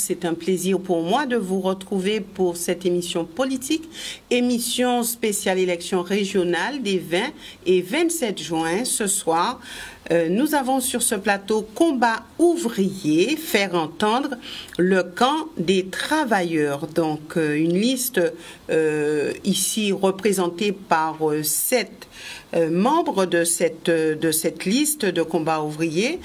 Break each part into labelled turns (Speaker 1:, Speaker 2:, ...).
Speaker 1: c'est un plaisir pour moi de vous retrouver pour cette émission politique, émission spéciale élection régionale des 20 et 27 juin. Ce soir, nous avons sur ce plateau combat ouvrier, faire entendre le camp des travailleurs. Donc, une liste ici représentée par 7 membres de cette liste de combat ouvrier.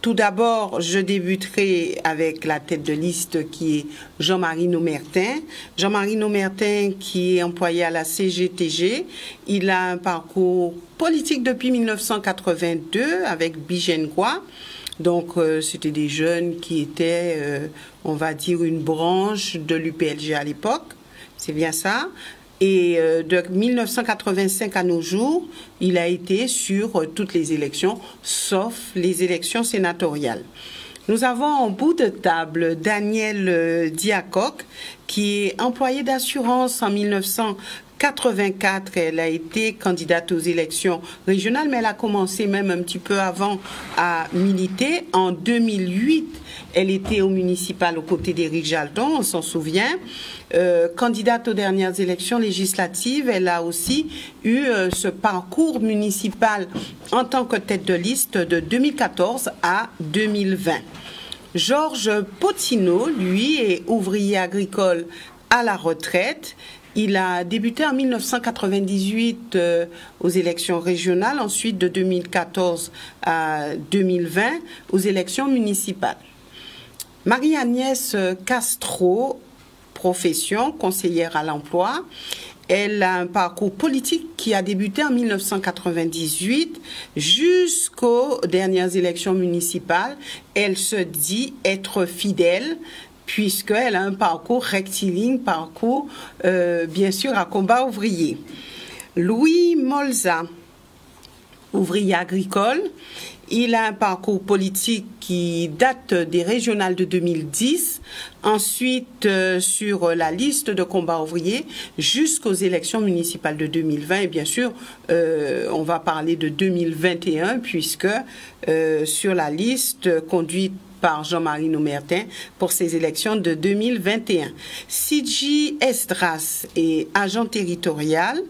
Speaker 1: Tout d'abord, je débuterai avec la tête de liste qui est Jean-Marie Nomertin. Jean-Marie Nomertin qui est employé à la CGTG. Il a un parcours politique depuis 1982 avec Bigengois. Donc, c'était des jeunes qui étaient, on va dire, une branche de l'UPLG à l'époque. C'est bien ça. Et de 1985 à nos jours, il a été sur toutes les élections, sauf les élections sénatoriales. Nous avons en bout de table Daniel Diacoc, qui est employé d'assurance en 1984. Elle a été candidate aux élections régionales, mais elle a commencé même un petit peu avant à militer. En 2008, elle était au municipal aux côtés d'Éric Jalton, on s'en souvient. Candidate aux dernières élections législatives, elle a aussi eu ce parcours municipal en tant que tête de liste de 2014 à 2020. Georges Potineau, lui, est ouvrier agricole à la retraite. Il a débuté en 1998 aux élections régionales, ensuite de 2014 à 2020 aux élections municipales. Marie-Agnès Castro, profession, conseillère à l'emploi. Elle a un parcours politique qui a débuté en 1998 jusqu'aux dernières élections municipales. Elle se dit être fidèle puisqu'elle a un parcours rectiligne, parcours bien sûr à combat ouvrier. Louis Molza, ouvrier agricole. Il a un parcours politique qui date des régionales de 2010, ensuite sur la liste de combat ouvrier jusqu'aux élections municipales de 2020. Et bien sûr, on va parler de 2021 puisque sur la liste conduite par Jean-Marie Nomertin pour ces élections de 2021. Sidji Esdras est agent territorial.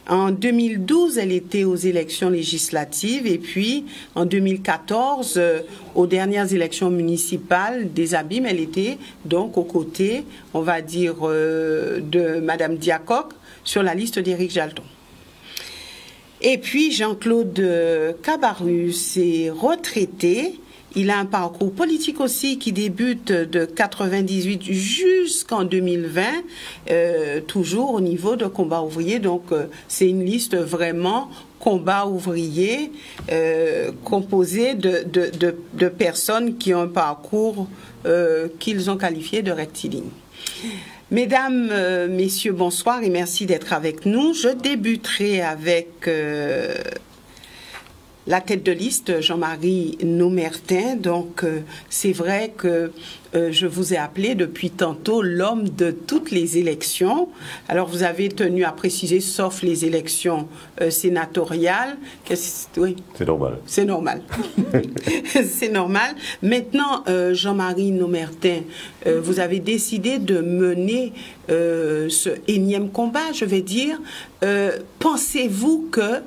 Speaker 1: En 2012, elle était aux élections législatives et puis en 2014, aux dernières élections municipales des Abîmes, elle était donc aux côtés, on va dire, de Madame Diacoc sur la liste d'Éric Jalton. Et puis Jean-Claude Cabarrus est retraité. Il a un parcours politique aussi qui débute de 98 jusqu'en 2020, toujours au niveau de combat ouvrier. Donc, c'est une liste vraiment combat ouvrier composée de personnes qui ont un parcours qu'ils ont qualifié de rectiligne. Mesdames, messieurs, bonsoir et merci d'être avec nous. Je débuterai avec la tête de liste, Jean-Marie Nomertin. Donc, c'est vrai que je vous ai appelé depuis tantôt l'homme de toutes les élections. Alors, vous avez tenu à préciser, sauf les élections sénatoriales. Oui.
Speaker 2: C'est normal.
Speaker 1: C'est normal. C'est normal. Maintenant, Jean-Marie Nomertin, vous avez décidé de mener ce énième combat, je vais dire. Pensez-vous que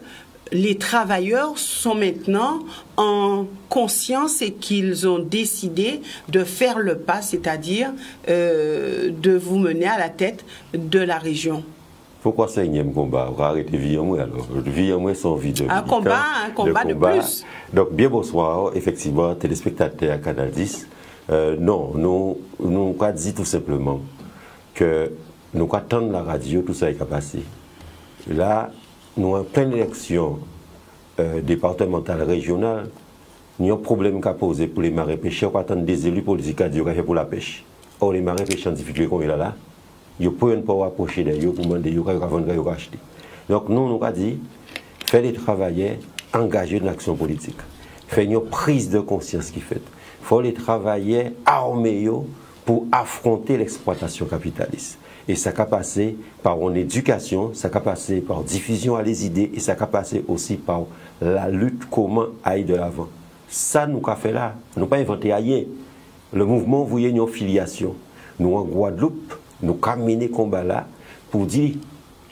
Speaker 1: les travailleurs sont maintenant en conscience et qu'ils ont décidé de faire le pas, c'est-à-dire de vous mener à la tête de la région?
Speaker 2: Pourquoi c'est un énième combat? On va arrêter vie en moi alors. Vie en moi sans vie de
Speaker 1: un combat de plus.
Speaker 2: Donc bien bonsoir, effectivement, téléspectateurs à Canal 10. Non, nous avons dit tout simplement que nous attendons la radio, tout ça est passé. Là, nous avons plein d'élections départementales, régionales. Nous avons un problème qu'à poser pour les marins pêcheurs, on attend des élus politiques à dire pour la pêche. Or, les marins pêcheurs en difficulté qu'on est là, ils ne peuvent pas approcher d'eux pour demander de vendre et acheter. Donc, nous avons dit, faire les travailleurs engagés dans l'action politique. Faire une prise de conscience qui fait. Il faut les travailleurs armés pour affronter l'exploitation capitaliste. Et ça peut passer par une éducation, ça peut passer par diffusion à les idées, et ça peut passer aussi par la lutte comment aller de l'avant. Ça, nous avons fait là. Nous n'avons pas inventé rien. le mouvement voyait une filiation. Nous, en Guadeloupe, nous avons mené combat là pour dire,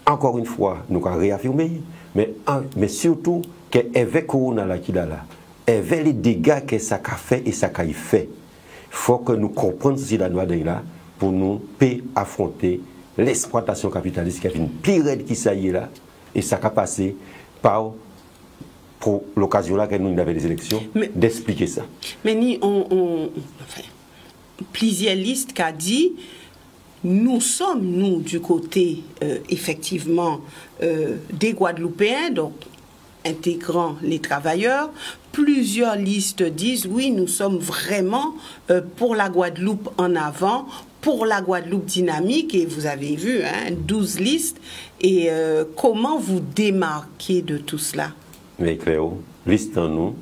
Speaker 2: encore une fois, nous avons réaffirmé, mais surtout, qu'avec Corona là, avec les dégâts que ça a fait et ça a fait, il faut que nous comprenions ceci là pour nous affronter l'exploitation capitaliste qui est une pire raide qui ça y est là, et ça a passé par pour l'occasion là que nous avons des élections, d'expliquer ça.
Speaker 1: Mais plusieurs listes qui a dit, nous sommes, nous, du côté, effectivement, des Guadeloupéens, donc intégrant les travailleurs. Plusieurs listes disent, oui, nous sommes vraiment pour la Guadeloupe en avant, pour la Guadeloupe dynamique, et vous avez vu, 12 listes. Et comment vous démarquez de tout cela?
Speaker 2: Mais Cléo, liste en nous,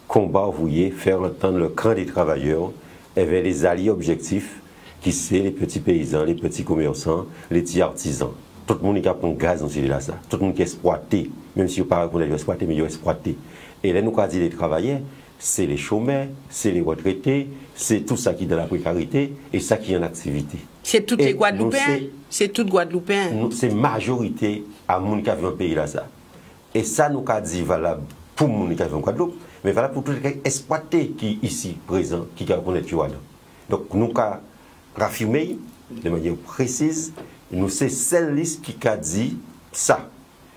Speaker 2: combat ouvrier, faire entendre le cran des travailleurs, avec les alliés objectifs, qui c'est les petits paysans, les petits commerçants, les petits artisans. Tout le monde qui a pris gaz dans ce là ça. Tout le monde qui est exploité, même si on parle qu'on est exploité, mais il est exploité. Et là, nous avons dit les travailleurs, c'est les chômeurs, c'est les retraités, c'est tout ça qui est dans la précarité et ça qui est en activité.
Speaker 1: C'est tous les Guadeloupéens? C'est tout Guadeloupéens? C'est
Speaker 2: majorité à monde qui a vu un pays là ça. Et ça, nous avons dit valable pour les gens qui vivent en Guadeloupe, mais valable pour tous les exploités qui sont ici présents, qui connaissent Tualan. Donc, nous avons raffirmé de manière précise, nous c'est celle liste qui a dit ça.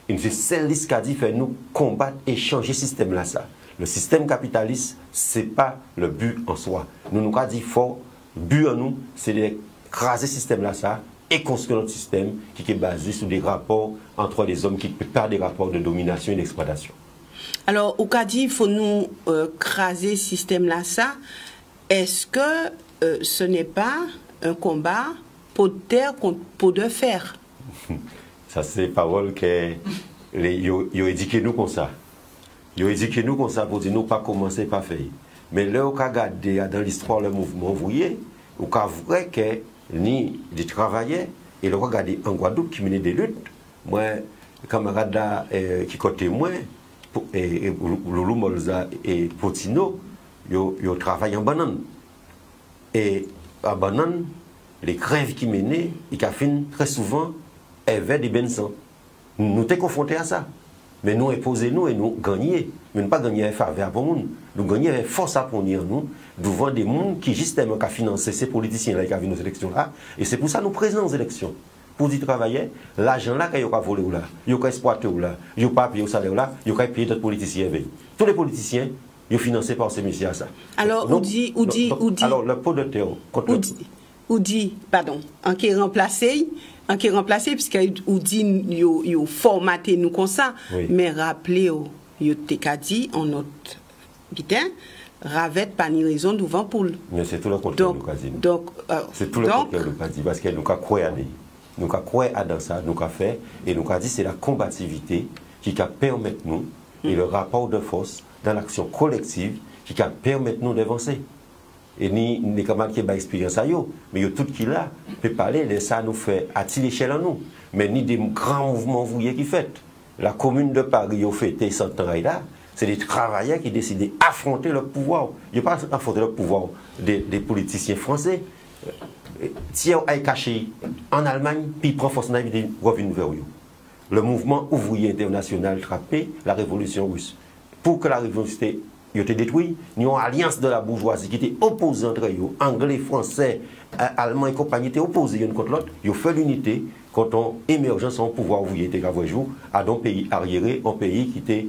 Speaker 2: Et c'est celle liste qui a dit faire nous combattre et changer le système là ça. Le système capitaliste, ce n'est pas le but en soi. Nous avons dit fort, le but en nous, c'est d'écraser ce système là ça et construire notre système qui est basé sur des rapports entre les hommes qui ne peuvent pas des rapports de domination et d'exploitation.
Speaker 1: Alors, au cas dit, il faut nous craser ce système là ça. Est-ce que ce n'est pas un combat peau de terre contre peau de fer?
Speaker 2: Ça, c'est parole que ils ont éduqué nous comme ça. Ils ont éduqué nous comme ça pour dire nous pas commencer, pas faire. Mais là, on a regardé dans l'histoire le mouvement ouvrier, on a vrai que ni des travailleurs, et on a regardé en Guadeloupe qui menait des luttes. Moi, camarades là, qui côté moi, Loulou Molza et Potino, ils ont travaillé en banane. Et en banane, les grèves qui menaient, ils ont fini très souvent avec des bennes. Nous sommes confrontés à ça. Mais nous imposons et nous gagnons. Mais nous ne pas gagner avec faveur pour nous. Nous gagnons avec force à punir nous devant des gens qui justement ont financé ces politiciens-là qui ont vu nos élections-là. Et c'est pour ça que nous présentons aux élections. Pour dire travailler, l'argent là qu'ils ont volé ou là, ils ont exploité ou là, ils n'ont pas payé au salaire là, ils ont payé d'autres politiciens. Tous les politiciens, ils sont financés par ces messieurs ça.
Speaker 1: Alors,
Speaker 2: alors, le pot de terre contre
Speaker 1: pardon, en qui est remplacé, puisque ou dit yo formaté nous comme ça, oui. Mais rappelez yo t'ai dit en notre bitin ravette pas ni raison devant poule.
Speaker 2: Mais c'est tout le contraire
Speaker 1: donc
Speaker 2: c'est tout le contraire parce que nous croyons nous croyons dans ça, nous fait et nous dit c'est la combativité qui va permettre nous et le rapport de force dans l'action collective qui va permettre nous d'avancer. Et ni camarades qui ont expérience à eux, mais il y a tout qui là, peut parler de ça nous fait à l'échelle en nous, mais ni des grands mouvements ouvriers qui fait. La commune de Paris a fêté 100 ans là, c'est des travailleurs qui décident d'affronter le pouvoir. Il n'y a pas affronter le pouvoir des politiciens français. Tiens, est caché en Allemagne, puis il prend force et revient vers eux. Le mouvement ouvrier international frappé la révolution russe. Pour que la révolution a été détruite, il y a une alliance de la bourgeoisie qui était opposée entre eux, anglais, français, allemands et compagnie étaient opposés l'un contre l'autre. Ils ont fait l'unité quand on émergence en pouvoir ouvrier était grave jour à un pays arriéré, un pays qui était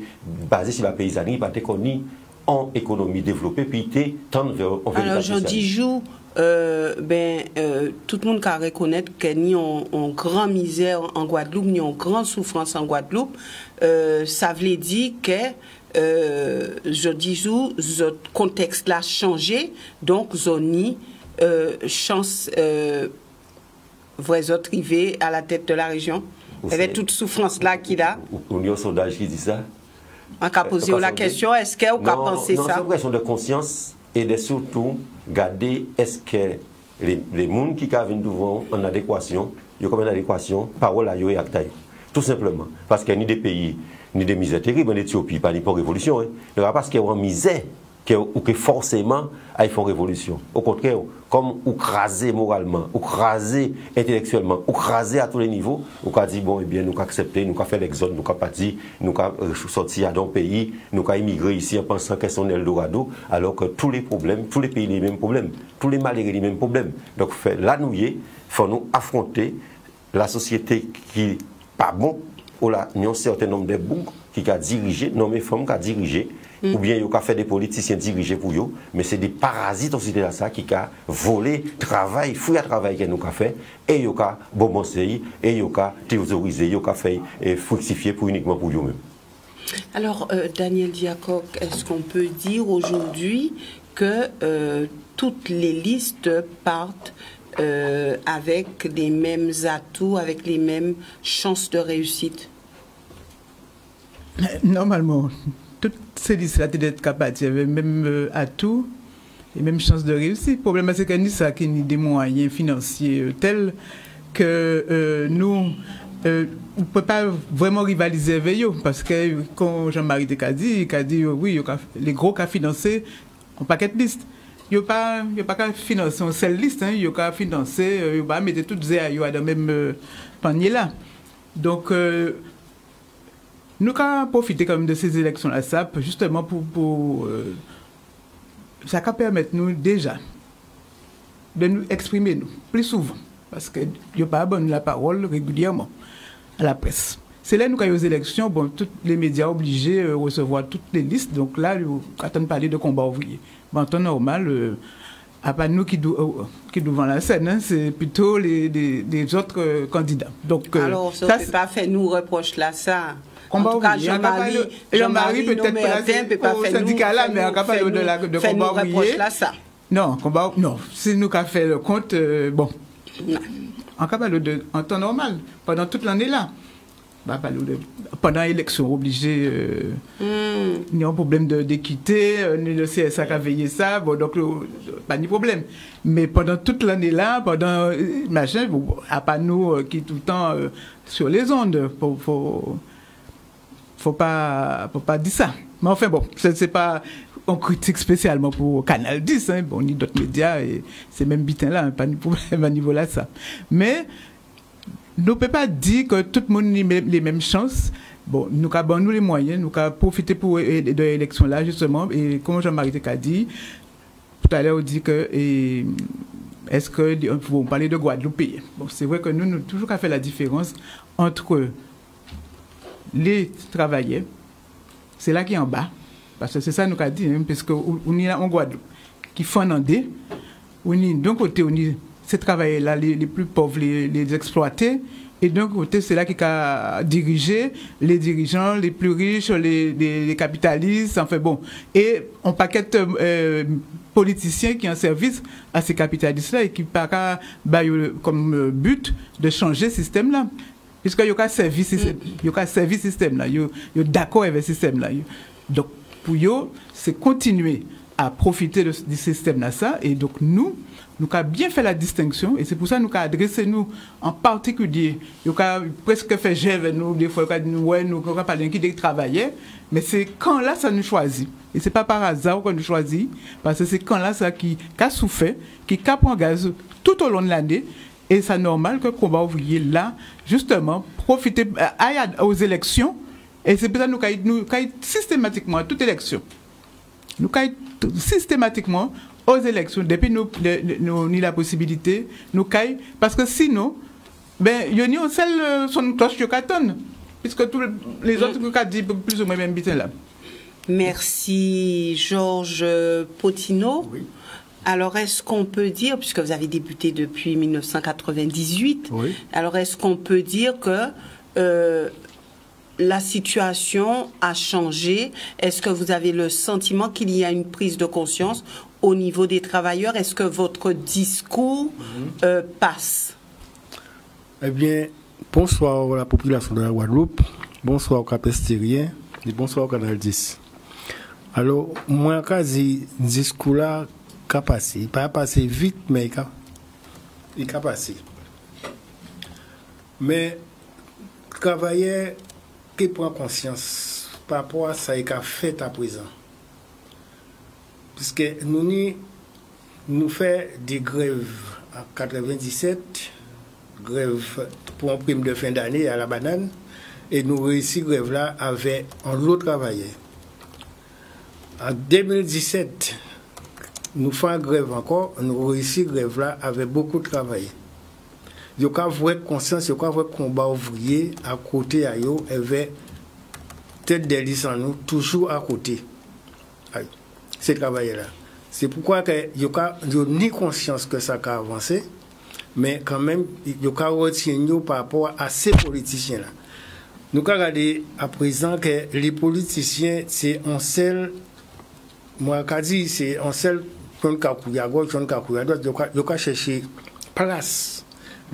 Speaker 2: basé sur la paysannerie, pas connu en économie développée, puis était tendre vers
Speaker 1: alors, je dis jour. Tout le monde peut reconnaître qu'il y a une grande misère en Guadeloupe, il y a une grande souffrance en Guadeloupe. Ça veut dire que je dis ce contexte là changé, donc zoni chance vous autres arriver à la tête de la région avec toute souffrance là qu'il a.
Speaker 2: Il y a un sondage qui dit ça.
Speaker 1: On a posé la question, est-ce qu'on a pensé ça?
Speaker 2: C'est une question de conscience et de surtout garder est-ce que les gens qui viennent devant en adéquation, il y a comme une adéquation, parole à eux et acte. Tout simplement. Parce qu'il n'y a ni des pays, ni des misères terribles en Éthiopie, pas ni pour révolution. Parce qu'il y a une misère que forcément ils font révolution. Au contraire, comme ou craser moralement, ou craser intellectuellement, ou craser à tous les niveaux, on a dit bon, eh bien, nous avons accepté, nous avons fait l'exode, nous avons partir, nous avons sorti à notre pays, nous avons immigré ici en pensant qu'elles sont Eldorado, alors que tous les problèmes, tous les pays ont les mêmes problèmes, tous les malheureux ont les mêmes problèmes. Donc, là, il faut nous affronter la société qui n'est pas bon, ou là, il y a un certain nombre de boucs qui a dirigé, non mais femmes qui a dirigé, ou bien il y a fait des politiciens dirigés pour eux, mais c'est des parasites aussi de ça qui a volé travail, fouillé à travail que nous avons fait, et il y a bon conseil, et il y a théorisé, il y a fait fructifier pour uniquement pour eux-mêmes.
Speaker 1: Alors, Daniel Diacoc, est-ce qu'on peut dire aujourd'hui que toutes les listes partent avec les mêmes atouts, avec les mêmes chances de réussite?
Speaker 3: Normalement, toutes ces listes-là doivent être capables, il y avait même atouts et même chances de réussite. Le problème, c'est qu'il y a des moyens financiers tels que nous, on ne peut pas vraiment rivaliser avec eux. Parce que, quand Jean-Marie a dit oui, les gros qui ont financé un paquet de listes. Il n'y a pas qu'à financer une seule liste, il y a qu'à financer, il n'y a pas mettre toutes les dans le même panier-là. Donc, nous avons profité quand même de ces élections-là, justement pour ça va permettre nous déjà de nous exprimer nous, plus souvent, parce qu'il n'y a pas bonne la parole régulièrement à la presse. C'est là nous avons aux élections, bon, tous les médias obligés de recevoir toutes les listes, donc là, nous attendons parler de combat ouvrier. En temps normal, à part nous qui devant la scène, hein, c'est plutôt les autres candidats. Donc,
Speaker 1: alors, ça ne peut pas faire nous reproche là ça.
Speaker 3: En tout cas, Jean-Marie peut-être pas au syndicat là, mais on va parler de combat ouvrier. Non, non, si nous avons fait le compte, bon, on va parler en temps normal, pendant toute l'année là. Pendant l'élection, obligé, il y a un problème d'équité, le CSA a veillé ça, bon, donc pas de problème. Mais pendant toute l'année là, pendant machin, à pas nous qui tout le temps sur les ondes, faut pas dire ça. Mais enfin bon, c'est pas on critique spécialement pour Canal 10, hein, bon, ni d'autres médias, et c'est même bitin là, pas de problème à niveau là ça. Mais nous ne pouvons pas dire que tout le monde a les mêmes chances. Bon, nous avons les moyens, nous avons profité de l'élection là, justement, et comme Jean-Marie a dit, tout à l'heure, on dit que, est-ce que, on parlait de Guadeloupe. Bon, c'est vrai que nous avons toujours fait la différence entre les travailleurs, c'est là qui est en bas, parce que c'est ça nous avons dit, hein, parce qu'on est en Guadeloupe, qui font un dé, on est d'un côté, on est ces travailleurs-là, les plus pauvres, les exploités, et d'un côté, c'est là qui a dirigé les dirigeants, les plus riches, les capitalistes, enfin bon, et on paquet politiciens qui ont service à ces capitalistes-là et qui n'ont pas comme but de changer ce système-là. Puisqu'il y a un service système-là, il y a d'accord avec ce système-là. Donc, pour eux, c'est continuer à profiter de ce système-là, ça, et donc nous avons bien fait la distinction, et c'est pour ça que nous avons adressé nous en particulier, nous avons presque fait gêne, nous, des fois, nous avons parlé qui travaillait, mais c'est quand là ça nous choisit. Et ce n'est pas par hasard qu'on nous choisit, parce que c'est quand là ça qui a souffert, qui a pris gaz tout au long de l'année, et c'est normal que le combat ouvrier là, justement, profiter aux élections, et c'est pour ça que nous avons systématiquement à toute élection. Nous avons systématiquement aux élections, depuis nous avons la possibilité, nous avons, parce que sinon, ben, il y a une seule son cloche qui attend, puisque tous les autres qui ont dit plus ou moins même bien là.
Speaker 1: Merci Georges Potineau. Oui. Alors, est-ce qu'on peut dire, puisque vous avez débuté depuis 1998, oui. Alors est-ce qu'on peut dire que la situation a changé? Est-ce que vous avez le sentiment qu'il y a une prise de conscience au niveau des travailleurs? Est-ce que votre discours passe?
Speaker 4: Eh bien, bonsoir à la population de la Guadeloupe, bonsoir aux Capestériens et bonsoir au Canal 10. Alors, moi, quand ce discours-là, il a passé. Il pas passé vite, mais il a passé. Mais, travailleurs qui prend conscience par rapport à ça qu'il a fait à présent. puisque nous faisons des grèves en 97, grève pour un prime de fin d'année à la banane, et nous réussissons grève là avec un lot travaillé. En 2017, nous faisons grève encore, nous réussissons grève là avec beaucoup de travail. Il y a une vraie conscience, il y a un vrai combat ouvrier à côté à eux, avec tête des lycéens, nous toujours à côté. C'est travail là. C'est pourquoi il n'y a ni conscience que ça a avancé, mais quand même, il y a retenu par rapport à ces politiciens-là. Nous avons regardé à présent que les politiciens, c'est un seul, moi, je dis, c'est un seul, on a gauche, on a droite, il y a chercher place.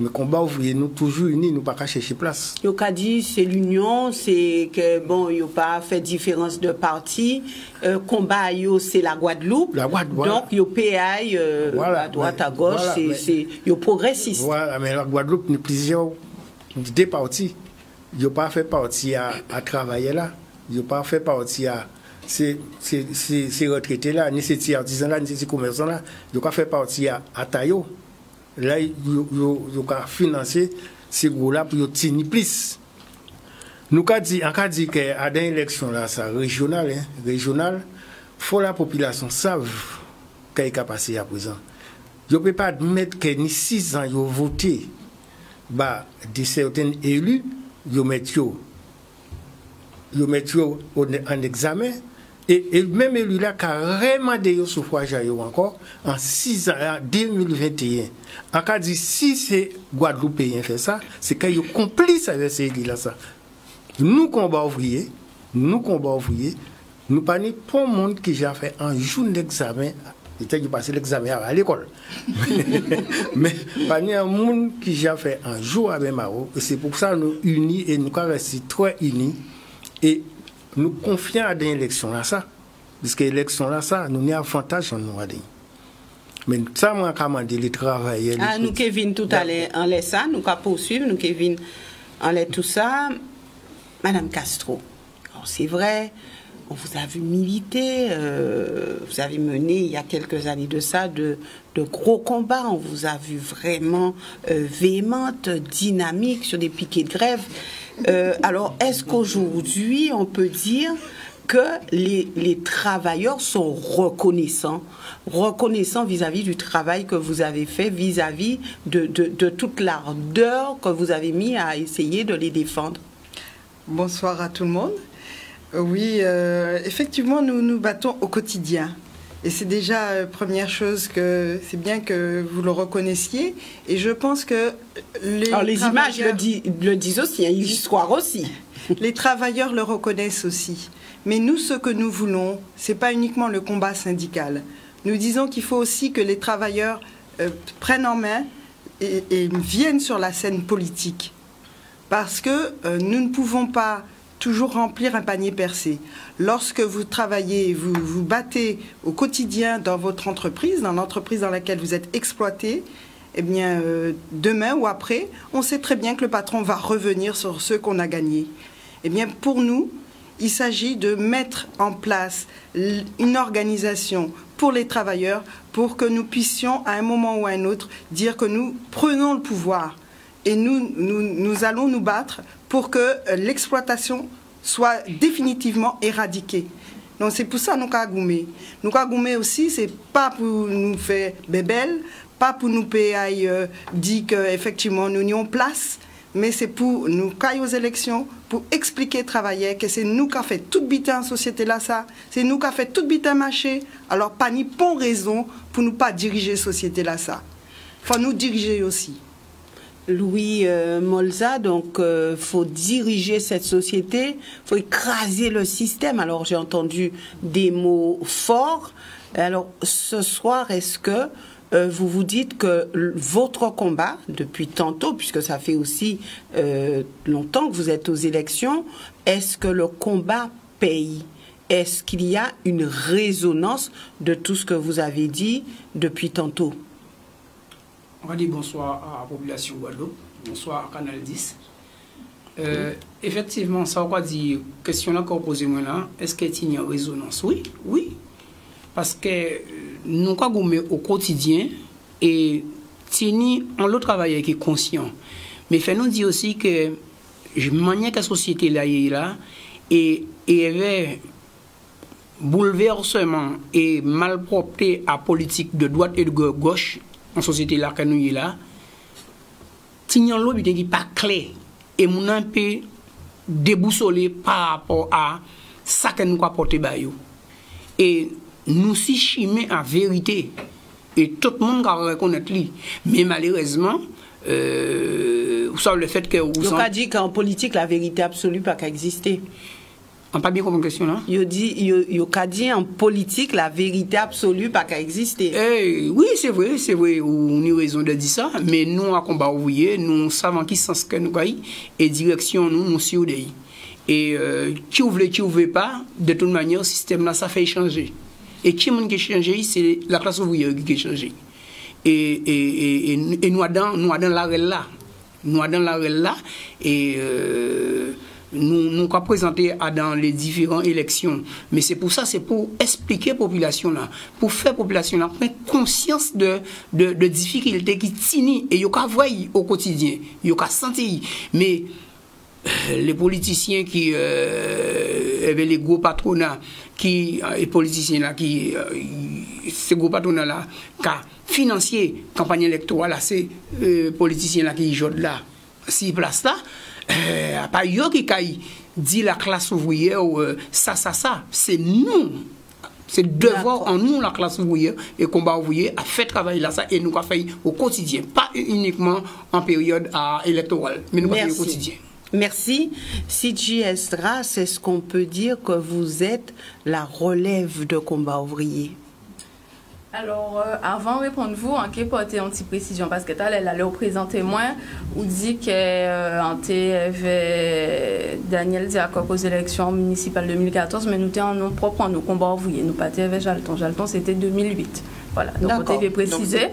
Speaker 4: Le combat ouvrier, nous toujours unis, nous pas qu'à chercher place.
Speaker 1: Yo ka dit c'est l'union, c'est que bon, yo pas fait différence de parti. Combat yo c'est la Guadeloupe.
Speaker 4: Voilà.
Speaker 1: Donc yo PAI
Speaker 4: voilà,
Speaker 1: à droite à
Speaker 4: mais,
Speaker 1: gauche,
Speaker 4: voilà,
Speaker 1: c'est yo progressiste.
Speaker 4: Voilà, mais la Guadeloupe nous plusieurs des partis. Yo pas fait partie à travailler là. Yo pas fait partie à ces retraités là, ni ces artisans là, ni ces commerçants là. Yo pas fait partie à Tayo. Là, ils ont financé ces gros-là pour tenir plus. Nous avons dit qu'à une élection régionale, il faut que la population sache ce qui a passé à présent. Je ne peux pas admettre que ni 6 ans, ils ont voté de certains élus, ils mettent en examen. Et même élu là, carrément des suffrages encore, en 6 ans, en 2021. En cas de si c'est Guadeloupéen fait ça, c'est qu'il est complice avec ces élus-là. Nous, combat ouvrier, nous pas ni pour le monde qui a fait un jour d'examen, peut-être qu'il passe l'examen à l'école. Mais pas ni un monde qui a fait un jour avec Maro. Et c'est pour ça que nous unis et nous restons très unis. Et nous confions à des élections là, ça. Parce que l'élection là, ça, nous avons avantage en nous. Mais ça, moi, comment dire, les travailleurs.
Speaker 1: Ah, nous, Kevin, tout à l'heure, en laisse ça, nous, poursuivre, nous, Kevin, en laisse tout ça. Madame Castro, c'est vrai, on vous a vu militer, vous avez mené, il y a quelques années de ça, de gros combats, on vous a vu vraiment véhémente, dynamique sur des piquets de grève. Alors, est-ce qu'aujourd'hui, on peut dire que les travailleurs sont reconnaissants vis-à-vis du travail que vous avez fait, vis-à-vis de toute l'ardeur que vous avez mis à essayer de les défendre?
Speaker 5: Bonsoir à tout le monde. Oui, effectivement, nous nous battons au quotidien. Et c'est déjà première chose que c'est bien que vous le reconnaissiez. Et je pense que
Speaker 1: les images le disent aussi, hein, l'histoire aussi.
Speaker 5: Les travailleurs le reconnaissent aussi. Mais nous, ce que nous voulons, c'est pas uniquement le combat syndical. Nous disons qu'il faut aussi que les travailleurs prennent en main et viennent sur la scène politique. Parce que nous ne pouvons pas toujours remplir un panier percé. Lorsque vous travaillez, vous vous battez au quotidien dans votre entreprise, dans l'entreprise dans laquelle vous êtes exploité, eh bien, demain ou après, on sait très bien que le patron va revenir sur ce qu'on a gagné. Eh bien, pour nous, il s'agit de mettre en place une organisation pour les travailleurs pour que nous puissions, à un moment ou à un autre, dire que nous prenons le pouvoir. Et nous allons nous battre pour que l'exploitation soit définitivement éradiquée. Donc c'est pour ça que nous avons goumé. Nous avons goumé aussi, c'est pas pour nous faire bébelle, pas pour nous payer, dire qu'effectivement nous n'y avons place, mais c'est pour nous cailler aux élections, pour expliquer aux travailleurs que c'est nous qui avons fait toute bité en société là, ça, c'est nous qui avons fait toute bité marché, alors pas ni bon raison pour nous pas diriger société là, ça. Il faut nous diriger aussi.
Speaker 1: Louis Molza, donc faut diriger cette société, faut écraser le système. Alors j'ai entendu des mots forts. Alors ce soir, est-ce que vous vous dites que votre combat, depuis tantôt, puisque ça fait aussi longtemps que vous êtes aux élections, est-ce que le combat paye? Est-ce qu'il y a une résonance de tout ce que vous avez dit depuis tantôt?
Speaker 6: On va dire bonsoir à la population Guadeloupe, bonsoir à Canal 10. Effectivement, ça va dire, question là qu'on pose moi là, est-ce qu'il y a une résonance? Oui, oui. parce que nous avons au quotidien et Tini, on le travail qui est conscient. Mais fait nous dire aussi que manière que la société là est là et il y avait bouleversement et malpropreté à politique de droite et de gauche en société là que nous est là. Tini, on l'a dit pas clair et mon un peu déboussolé par rapport à ça que nous apporter bayou. Et nous si chimé en vérité et tout le monde va reconnaître lui, mais malheureusement vous savez le fait que
Speaker 1: vous avez dit qu'en politique la vérité absolue pas qu'à exister.
Speaker 6: On pas bien compris la question là.
Speaker 1: Yo dit en politique la vérité absolue pas qu'à exister.
Speaker 6: Oui, c'est vrai, on a raison de dire ça, mais nous à combat ouvrier, nous savons qui sens que nous gagne et direction nous sur des. Et qui ouvre pas, de toute manière le système là ça fait changer. Et qui monde qui changer, c'est la classe ouvrière qui change. Et nous dans l'arrêt là. Et nous avons présenté dans les différentes élections. Mais c'est pour ça, c'est pour expliquer la population là, pour faire la population là prendre conscience de difficultés qui tinient et ils voient au quotidien, ils sentir. Mais les politiciens qui avaient les gros patronats, les politiciens là qui ces gros patronats là, qui financier campagne électorale, ces politiciens là qui jouent là, si place là. Pas yo qui dit la classe ouvrière ça c'est nous, c'est devoir en nous la classe ouvrière et combat ouvrier à faire travailler là ça et nous a fait au quotidien, pas uniquement en période électorale mais nous au quotidien.
Speaker 1: Merci. Sidji Esdras, est-ce qu'on peut dire que vous êtes la relève de combat ouvrier?
Speaker 7: Alors, avant de répondre vous, on peut porter une petite précision parce que elle allait au présent témoin où dit que Daniel Diakok aux élections municipales 2014, mais nous étions en nom propre en nos combats ouvriers. Nous partions avec Jalton. Jalton, c'était 2008. Voilà. Donc, on avait précisé.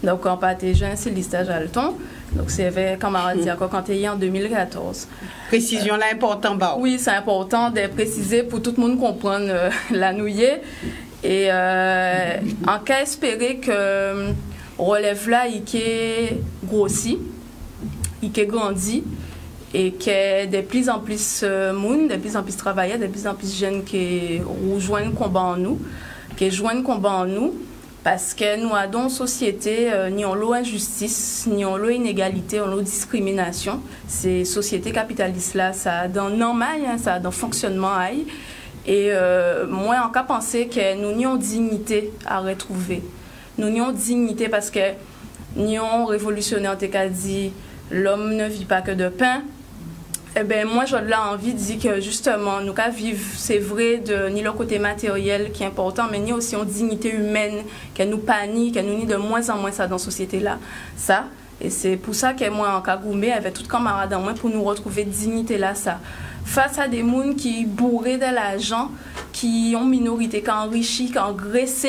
Speaker 7: Donc, on partait jeune, c'est listage Jalton. Donc, c'est avec camarade Diakok quand il y en 2014.
Speaker 1: Précision là important, bah.
Speaker 7: Oui, c'est important de préciser pour tout le monde comprendre la nouillée. Et en cas espérer que relève là il est grossi, il est grandi et que de plus en plus monde, de plus en plus travailleurs, de plus en plus jeunes qui rejoignent le combat en nous, parce que nous avons une société ni on l'eau injustice, ni on l'eau inégalité, on l'eau discrimination. Ces sociétés capitalistes là, ça a dans normal, hein, ça a dans fonctionnement aïe. Et moi, en cas penser que nous n'avons dignité à retrouver. Nous n'avons dignité parce que nous avons révolutionnaire, on t'a dit, l'homme ne vit pas que de pain. Eh bien, moi, j'ai envie de dire que justement, nous qu'à vivre, c'est vrai, ni le côté matériel qui est important, mais ni aussi une dignité humaine, que nous panique, que nous ni de moins en moins ça dans la société-là. Ça. Et c'est pour ça que moi, en Kagoumé, avec tout camarade en moi, pour nous retrouver dignité là, ça. Face à des gens qui bourrés de l'argent, qui ont minorité, qui enrichissent, qui engraissent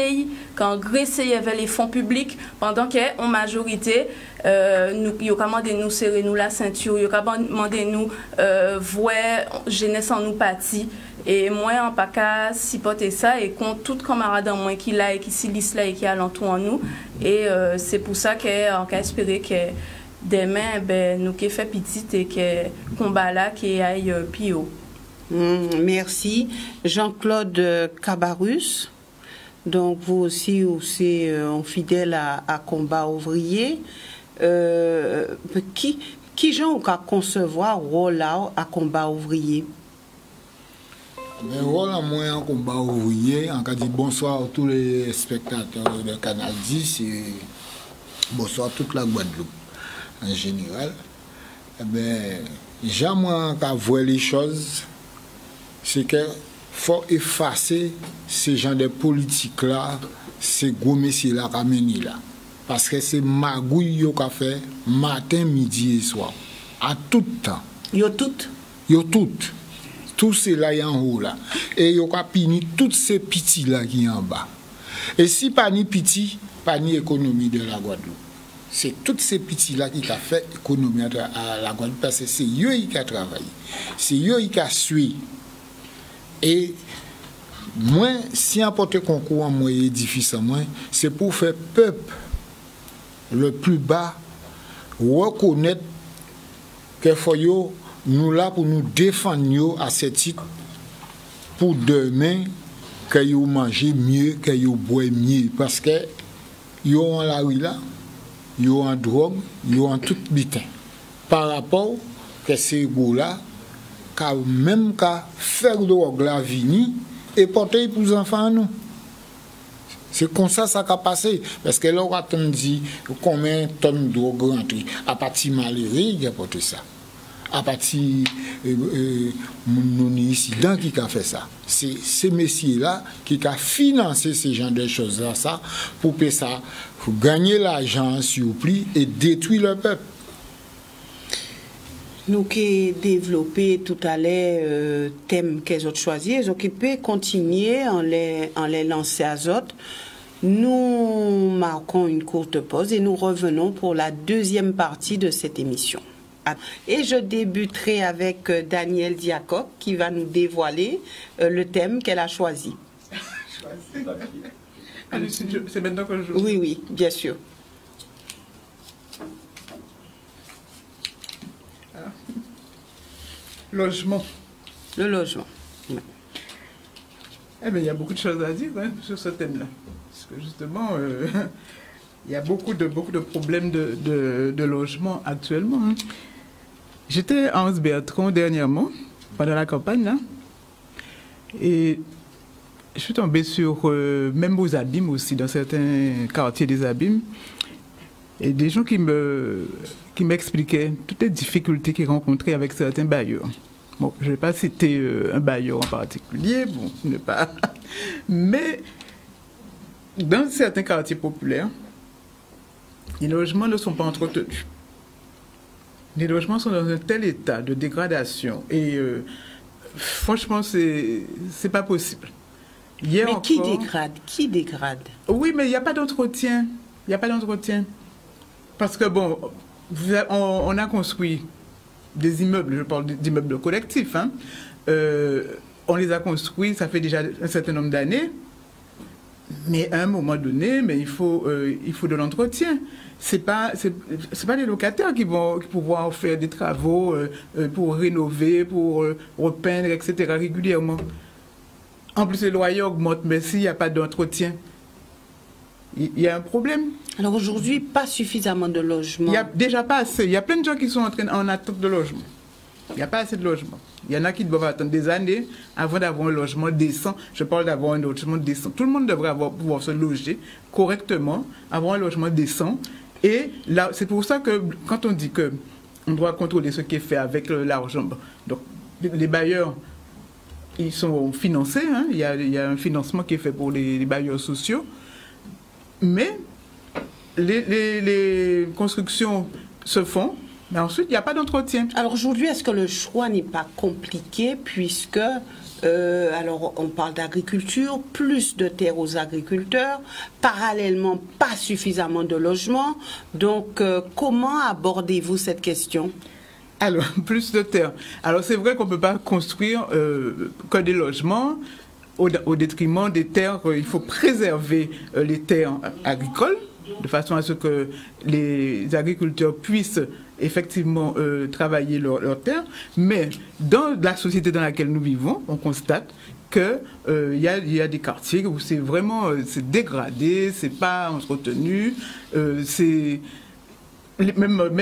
Speaker 7: avec les fonds publics, pendant qu'en majorité, ils ont demandé nous serrer nous la ceinture, ils ont demandé nous voir jeunesse en nous partie. Et moi, en pas qu'à supporter ça, et contre tout camarade en moi qui là et qui s'y lisse là et qui est alentour en nous. Et c'est pour ça qu'on peut espérer que demain, nous qui fait petite et que combat là qui aille pio.
Speaker 1: Merci. Jean-Claude Cabarrus. Donc, vous aussi, c'est un fidèle à combat ouvrier. Qui gens ont concevoir rôle là à combat ouvrier?
Speaker 8: Le rôle à moi en combat ouvrier, en cas de bonsoir à tous les spectateurs de Canal 10 et bonsoir à toute la Guadeloupe en général. Eh bien, jamais qu'à voir les choses, c'est qu'il faut effacer ces gens de politiques là, ces gros messieurs là qui mènent là. Parce que c'est magouille qu'a fait matin, midi et soir. À tout temps.
Speaker 1: Yo toutes?
Speaker 8: Yo toutes. Tous ces là en haut là. Et yo qu'a pini tous ces petits là qui en bas. Et si pas ni petit, pas ni économie de la Guadeloupe. C'est tous ces petits-là qui ont fait l'économie à la Guadeloupe parce que c'est eux qui ont travaillé. C'est eux qui ont suivi. Et moi, si apporter concours à moi édifice à moi, c'est pour faire peuple le plus bas reconnaître que faut yo nous là pour nous défendre à ce titre pour demain que yo manger mieux, que yo boire mieux parce que yo en la rue là, yo en drogue, yo en tout bitin. Par rapport que ces beaux là même qu'à faire drogue la vini et porter pour les enfants nous. C'est comme ça ça a passé parce que là on dit combien de tonnes de drogue rentrent à partir malheureux il a porté ça. À partir mon incident qui a fait ça. C'est ces messieurs-là qui a financé ces genres de choses-là ça, pour que ça, pour gagner l'argent sur prix et détruire le peuple.
Speaker 1: Nous qui développé tout à l'heure thème qu'ils ont choisi, ils ont pu continuer en les lancer à autres. Nous marquons une courte pause et nous revenons pour la deuxième partie de cette émission. Et je débuterai avec Danielle Diacob qui va nous dévoiler le thème qu'elle a choisi.
Speaker 3: C'est maintenant que je...
Speaker 1: Oui, oui, bien sûr.
Speaker 3: Logement.
Speaker 1: Le logement. Oui.
Speaker 3: Eh bien, il y a beaucoup de choses à dire sur ce thème-là. Parce que justement, il y a beaucoup de problèmes de logement actuellement. Hein. J'étais à Anse-Bertrand dernièrement, pendant la campagne, là, et je suis tombée sur, même aux abîmes aussi, dans certains quartiers des abîmes, et des gens qui m'expliquaient toutes les difficultés qu'ils rencontraient avec certains bailleurs. Bon, je ne vais pas citer un bailleur en particulier, bon, ne pas. Mais dans certains quartiers populaires, les logements ne sont pas entretenus. Les logements sont dans un tel état de dégradation et franchement, c'est pas possible.
Speaker 1: Hier mais encore, qui dégrade?
Speaker 3: Oui, mais il n'y a pas d'entretien. Il n'y a pas d'entretien. Parce que bon, on a construit des immeubles, je parle d'immeubles collectifs, hein. On les a construits, ça fait déjà un certain nombre d'années, mais à un moment donné, mais il faut de l'entretien. C'est pas les locataires qui vont pouvoir faire des travaux pour rénover, pour repeindre, etc. régulièrement. En plus, les loyers augmentent, mais s'il n'y a pas d'entretien, il y a un problème.
Speaker 1: Alors aujourd'hui, pas suffisamment de logements.
Speaker 3: Il n'y a déjà pas assez. Il y a plein de gens qui sont en attente de logement. Il n'y a pas assez de logements. Il y en a qui doivent attendre des années avant d'avoir un logement décent. Je parle d'avoir un logement décent. Tout le monde devrait pouvoir se loger correctement, avoir un logement décent. Et là, c'est pour ça que quand on dit qu'on doit contrôler ce qui est fait avec l'argent, donc les bailleurs, ils sont financés. Hein, il y a un financement qui est fait pour les bailleurs sociaux. Mais les constructions se font, mais ensuite, il n'y a pas d'entretien.
Speaker 1: Alors aujourd'hui, est-ce que le choix n'est pas compliqué puisque, alors on parle d'agriculture, plus de terres aux agriculteurs, parallèlement pas suffisamment de logements. Donc comment abordez-vous cette question?
Speaker 3: Alors, plus de terres. Alors c'est vrai qu'on ne peut pas construire que des logements au détriment des terres. Il faut préserver les terres agricoles de façon à ce que les agriculteurs puissent effectivement travailler leurs terres, mais dans la société dans laquelle nous vivons, on constate qu'il y a des quartiers où c'est vraiment c'est dégradé, c'est pas entretenu, même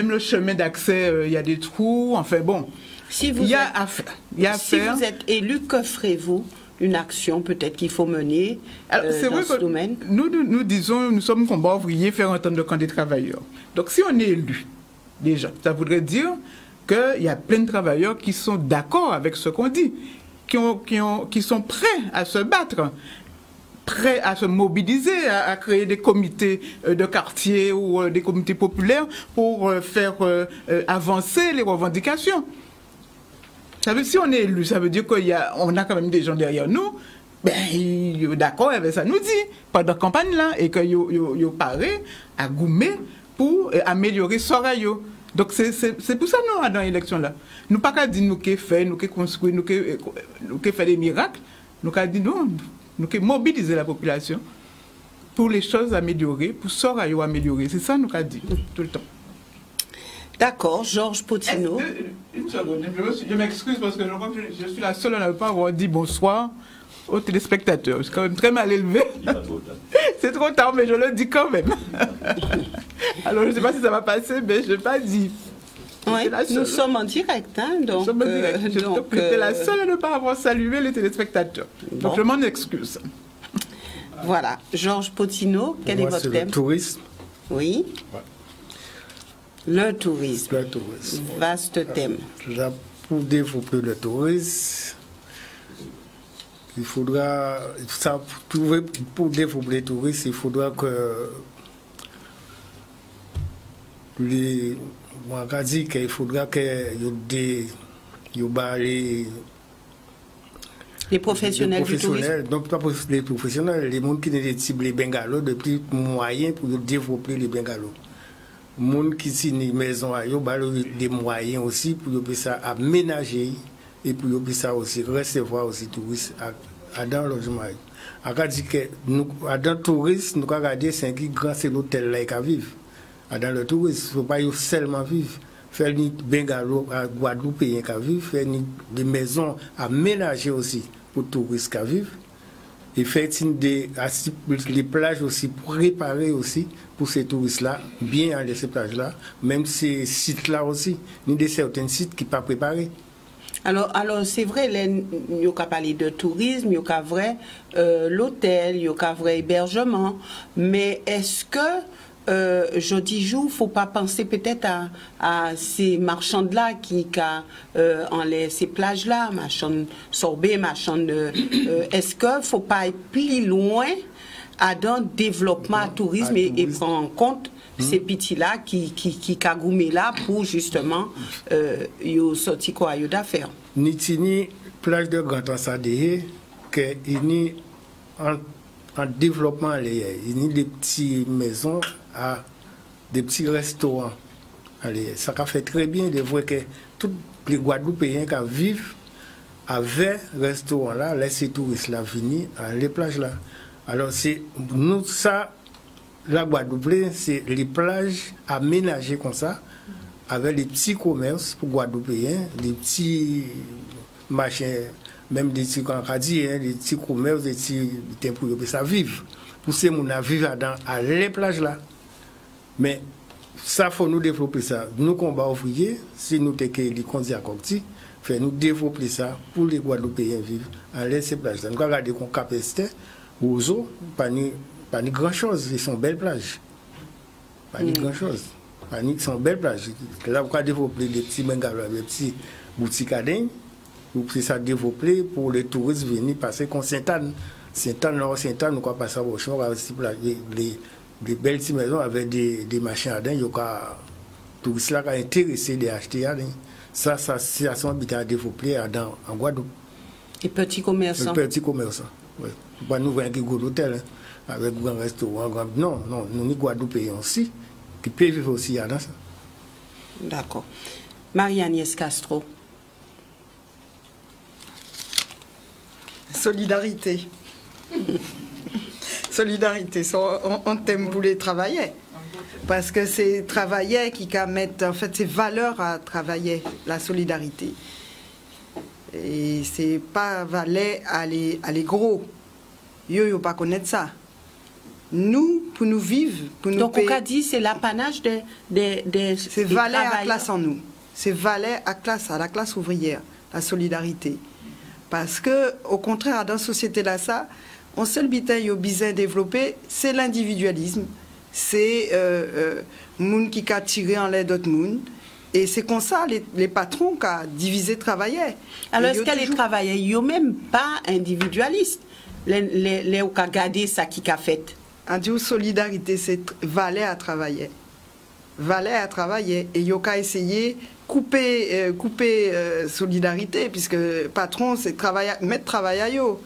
Speaker 3: le chemin d'accès, il y a des trous, enfin bon,
Speaker 1: si vous êtes élu, que ferez-vous? Une action peut-être qu'il faut mener dans ce domaine?
Speaker 3: Nous disons, nous sommes combat ouvrier, faire entendre le camp des travailleurs. Donc si on est élu, déjà, ça voudrait dire qu'il y a plein de travailleurs qui sont d'accord avec ce qu'on dit, qui sont prêts à se battre, prêts à se mobiliser, à créer des comités de quartier ou des comités populaires pour faire avancer les revendications. Ça veut dire, si on est élu, ça veut dire qu'on a quand même des gens derrière nous, ben, d'accord avec ça nous dit, pendant la campagne là, et qu'ils sont parés à goumer pour améliorer ce rayon. Donc c'est pour ça que nous, dans l'élection là, nous pas qu'à dire nous qui fait, nous qui construit, nous qui fait des miracles, nous qu'à dire non, nous mobiliser la population pour les choses améliorées, pour ça améliorer. C'est ça nous avons dit tout le temps.
Speaker 1: D'accord, Georges Potino.
Speaker 3: Une seconde, je m'excuse parce que je suis la seule à ne pas avoir dit bonsoir aux téléspectateurs. Je suis quand même très mal élevé. C'est trop tard, mais je le dis quand même. Alors, je ne sais pas si ça va passer, mais je n'ai pas dit.
Speaker 1: Oui, nous sommes en direct. Hein, donc,
Speaker 3: nous sommes en direct. J'étais la seule à ne pas avoir salué les téléspectateurs. Bon. Donc, je m'en excuse.
Speaker 1: Voilà. Georges Potino, quel est votre thème?
Speaker 4: Le tourisme.
Speaker 1: Oui.
Speaker 4: Ouais.
Speaker 1: Le tourisme.
Speaker 4: Le tourisme.
Speaker 1: Vaste thème.
Speaker 4: Là, pour développer le tourisme, il faudra, pour développer le tourisme, il faudra que moi, je dis qu'il faudra que
Speaker 1: les professionnels du tourisme.
Speaker 4: Donc, pas les professionnels, les gens qui ont ciblé les bungalows, depuis moyens pour développer les bungalows. Les gens qui sont des maisons, ils ont des moyens aussi pour ça aménager et pour ça aussi recevoir aussi les touristes dans le logement. On dit que dans le tourisme, nous avons regardé 5 grands hôtels là qui vivent. Dans le tourisme, il ne faut pas seulement vivre. Faire des bungalows à Guadeloupe qui vivent, faire des maisons aménagées aussi pour les touristes qui vivent. Et faire les plages aussi préparées aussi pour ces touristes-là, bien aller ces plages-là, même ces sites-là aussi. Il y a certains sites qui ne sont pas préparés.
Speaker 1: Alors c'est vrai, il y a parlé de tourisme, il y a vrai l'hôtel, il y a vrai hébergement, mais est-ce que je dis il ne faut pas penser peut-être à ces marchands-là qui en ces plages-là, marchands sorbet, marchands est-ce qu'il ne faut pas aller plus loin dans le développement du tourisme et prendre en compte ces petits-là qui cagoument là pour justement sortir quoi d'affaires.
Speaker 4: Ni plage de Grand Ansadé que il en développement il y a des petites maisons à des petits restaurants. Allez, ça fait très bien de voir que tous les Guadeloupéens qui vivent avec restaurant là, laissez les touristes là venir à les plages là. Alors c'est nous ça. La Guadeloupe, c'est les plages aménagées comme ça, avec les petits commerces pour Guadeloupéens, les petits machins, même des petits cancadiens, des petits commerces, des petits pour ça vivre. Pour ces gens à vivre à les plages là. Mais ça, faut nous développer ça. Nous, combats ouvriers, si nous sommes les conduits à Cocti, faut nous développer ça pour les Guadeloupéens vivre à ces plages là. Nous regardons qu'on capacité aux eaux, pas ni grand chose, ils sont belles plages. Pas ni grand chose. Ils sont belles plages. Là, on va développer des petits bungalows, des petits boutiques à dingue, pour ça développer pour les touristes venir passer comme Sainte-Anne. Sainte-Anne, on va passer au champ, on va aussi des belles petites maisons avec des machins à dingue. Il y a des touristes là qui sont intéressés d'acheter à dingue. Ça, c'est à son habitat à développer en Guadeloupe.
Speaker 1: Et petits commerçants.
Speaker 4: Les petits commerçants, oui. Pas nous voir un gros hôtel. Avec un grand restaurant, non, nous sommes Guadeloupéens aussi, qui peuvent vivre aussi dans ça.
Speaker 1: D'accord. Marie-Agnès Castro.
Speaker 5: Solidarité. Solidarité, on t'aime pour les travailleurs. Parce que c'est travailler qui mettent, en fait, c'est valeur à travailler, la solidarité. Et c'est pas valet à les gros. Yo pas connaître ça. Nous, pour nous vivre, pour nous
Speaker 1: donc
Speaker 5: payer...
Speaker 1: on a dit c'est l'apanage des
Speaker 5: c'est valet à classe en nous. C'est valet à la classe ouvrière, la solidarité. Parce que, au contraire, dans la société là, ça, on seul bitaille au besoin développé, c'est l'individualisme. C'est moun qui a tiré en l'air d'autres moun. Et c'est comme ça, les patrons qui ont divisé travailleurs.
Speaker 1: Alors, est-ce que les travailleurs, ils ne sont même pas individualistes? Les ont gardé ça qui a fait.
Speaker 5: On dit solidarité, c'est valet à travailler. Valet à travailler. Et il a essayé de couper solidarité, puisque patron, c'est mettre travail à yo.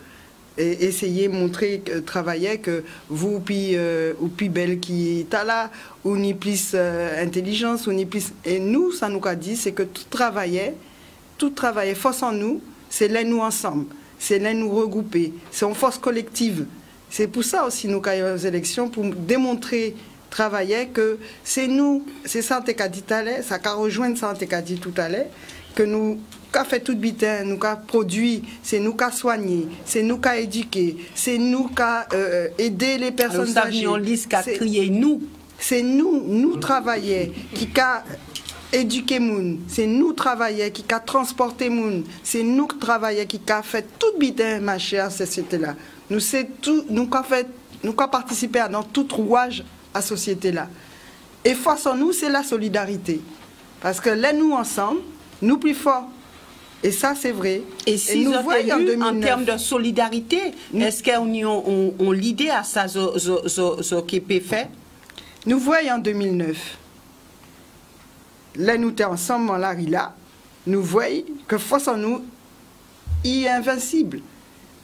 Speaker 5: Et essayer de montrer que travailler que vous, puis belle qui est là, ou ni plus intelligence, ou ni plus. Et nous, ça nous a dit, c'est que tout travailler, force en nous, c'est là nous ensemble. c'est là nous regrouper, c'est en force collective. C'est pour ça aussi nous avons aux élections, pour démontrer, travailler que c'est nous, c'est ça qu'a dit tout à l'heure, ça qu'a rejoint ça qu'a dit tout à l'heure, que nous qu'a fait tout bitin, nous qu'a produit, c'est nous qu'a soigné, c'est nous qu'a éduqué, c'est nous qu'a aidé les personnes âgées. C'est nous travailleurs qui qu'a éduqué moun, c'est nous travailleurs qui qu'a transporté moun, c'est nous travailleurs qui qu'a fait tout bitin ma chère société là. Nous c'est tout, nous qu'a participé dans tout rouage à la société là. Et face à nous, c'est la solidarité. Parce que là, nous ensemble, nous plus forts. Et ça, c'est vrai.
Speaker 1: Et si nous voyons en termes de solidarité, est-ce qu'on a l'idée à ça, ce qui peut faire?
Speaker 5: Nous voyons en 2009, là, nous sommes ensemble dans la rila, nous voyons que face à nous, il est invincible.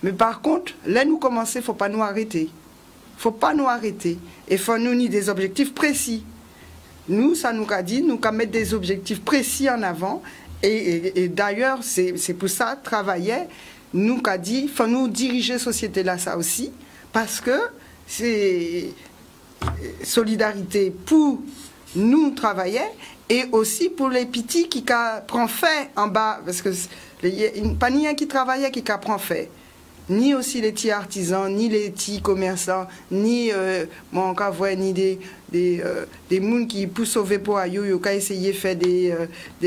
Speaker 5: Mais par contre, là, nous commençons, il ne faut pas nous arrêter. Il ne faut pas nous arrêter. Et il faut nous donner des objectifs précis. Nous, ça nous a dit, nous allons mettre des objectifs précis en avant. Et d'ailleurs, c'est pour ça, travailler, nous a dit, il faut nous diriger la société là, ça aussi. Parce que c'est solidarité pour nous travailler et aussi pour les petits qui prennent fait en bas. Parce que pas ni un qui travaillait qui prend fait. Ni aussi les petits artisans, ni les petits commerçants, ni ni des gens qui pour sauver pour ailleurs, ils ont essayé de faire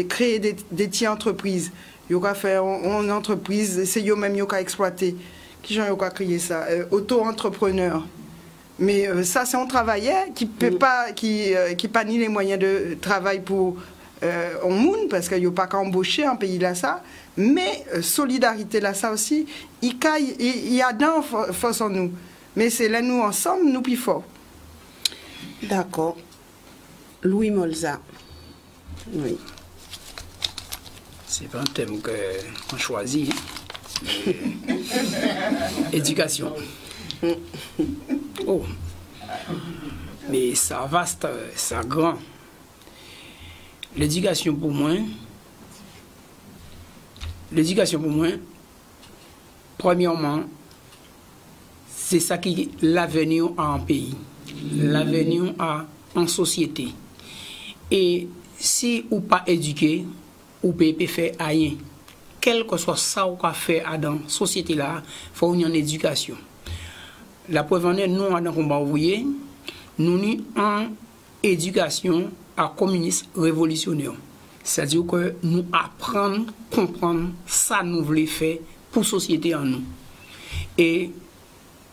Speaker 5: créer des petites entreprises. Ils ont fait une entreprise, c'est eux-mêmes qui ont exploité. Qui ont créé ça? Auto-entrepreneur. Mais ça, c'est un travailleur qui peut pas, qui pas ni les moyens de travail pour au monde, parce qu'il n'y a pas qu'à embaucher un pays là ça. Mais solidarité là ça aussi, il y a dans force en nous. Mais c'est là nous ensemble, nous plus forts.
Speaker 1: D'accord. Louis Molza. Oui.
Speaker 6: C'est pas un thème qu'on choisit. Éducation. Oh. Mais ça vaste, ça grand. L'éducation pour moi, premièrement, c'est ça qui est l'avenir en pays, l'avenir en société. Et si ou pas éduqué, ou peut faire rien. Quel que soit ça ou quoi faire dans la société là, il faut une éducation. La preuve en est, nous, dans le combat ouvrier, nous sommes en éducation à communiste révolutionnaire. C'est-à-dire que nous apprenons, comprendre ça nous voulons faire pour la société en nous. Et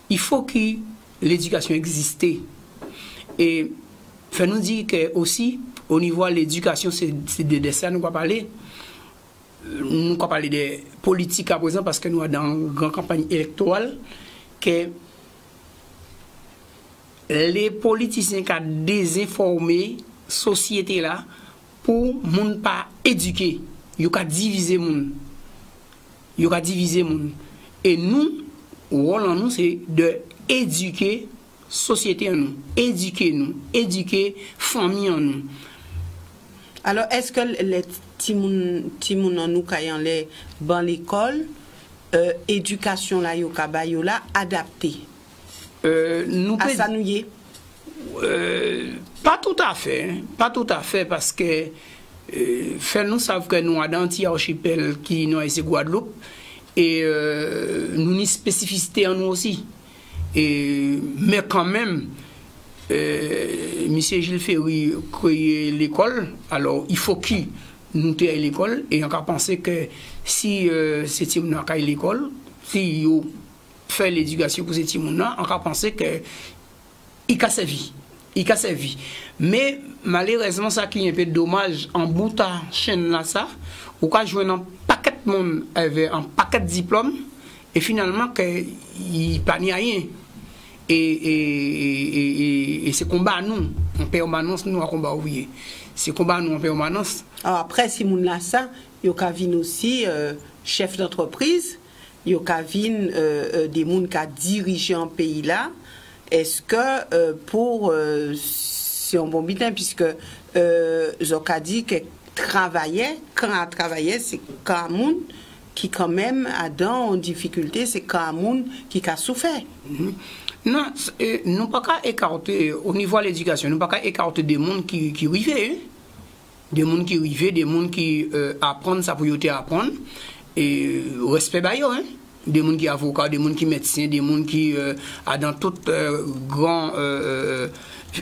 Speaker 6: il faut que l'éducation existe. Et fait nous dire que aussi, au niveau de l'éducation, c'est de ça nous va parler. Nous allons parler de politique à présent parce que nous sommes dans une grande campagne électorale que les politiciens qui ont désinformé la société là pour ne pas éduquer, ils ont divisé monde. Et nous, le rôle en nous, c'est de éduquer la société en nous, éduquer la famille en nous.
Speaker 1: Alors, est-ce que les timoun en nous kayan les dans l'école, éducation là yokabayola adaptée? À ça nous y est?
Speaker 6: Pas tout à fait, parce que nous savons que nous avons un petit archipel qui nous est Guadeloupe et nous avons une spécificité en nous aussi. Mais quand même, M. Gilles Ferry a créé l'école, alors il faut qu'il nous ait l'école et on a pensé que si c'est Timouna qui a l'école, si il fait l'éducation pour ces Timouna, on a pensé que il casse sa vie. Mais malheureusement, ça qui est un peu dommage en bout de chaîne là, ça, ou quand jouer un paquet de monde avec un paquet de diplômes, et finalement, il n'y a pas rien. Et c'est combat à nous, en permanence, nous, à combat ouvrier. C'est combat à nous en permanence.
Speaker 1: Alors après, si moun la ça, il y a aussi chef d'entreprise, il y a des gens qui dirigent un pays là. Est-ce que pour c'est un bon bitin puisque Zoka dit que travailler, quand on travaille, c'est quand moun qui quand même a dans en difficulté, c'est quand monde qui a souffert.
Speaker 6: Non, nous pas qu'à écarter au niveau de l'éducation, nous pas qu'à écarter des mondes qui rivaient, des mondes qui rivaient, des mondes qui apprennent ça pour y apprendre et respect d'ailleurs, hein? Des mondes qui avocats, des mondes qui médecins, des mondes qui a dans tout grand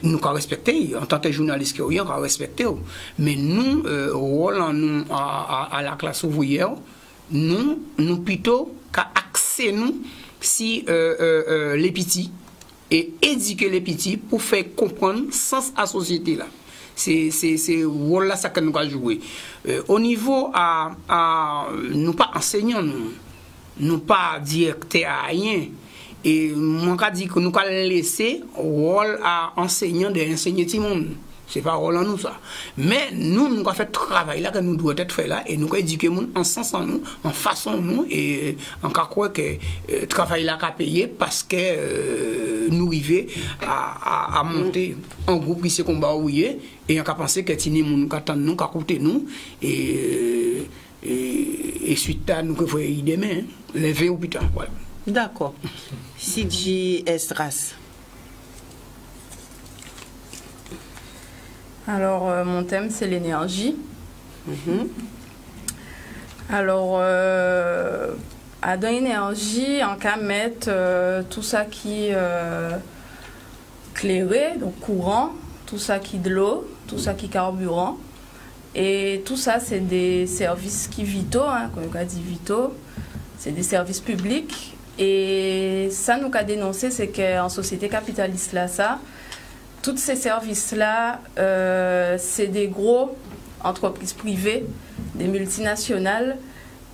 Speaker 6: nous qu'à respecter en tant que journaliste qui rien qu'à respecter, mais nous rôle nous à la classe ouvrière, nous plutôt qu'à axer nous si les petits et éduquer les petits pour faire comprendre sens à la société là. C'est rôle là ça que nous avons joué. Au niveau nous pas enseignants, nous pas directeurs à rien. Et moi je dis que nous allons laisser rôle à enseignants d'enseigner tout le monde. C'est pas rôle en nous ça. Mais nous avons fait travail là que nous devons être fait là et nous avons éduqué les gens en sens en nous, en façon nous et en cas quoi que travail là qu'a payé parce que nous arrivons à monter en groupe qui se combat ouillé et on a pensé que tini moun ka tande nous ka coûter nous et suite à nous que faut y demain lever au putain voilà.
Speaker 1: D'accord. Sidji Esdras.
Speaker 7: Alors, mon thème, c'est l'énergie. Alors, dans l'énergie, on peut mettre tout ça qui clairé, donc courant, tout ça qui de l'eau, tout ça qui carburant. Et tout ça, c'est des services qui vitaux, hein, comme on a dit vitaux. C'est des services publics. Et ça, nous a dénoncé, c'est qu'en société capitaliste, là, ça, tous ces services-là, c'est des gros entreprises privées, des multinationales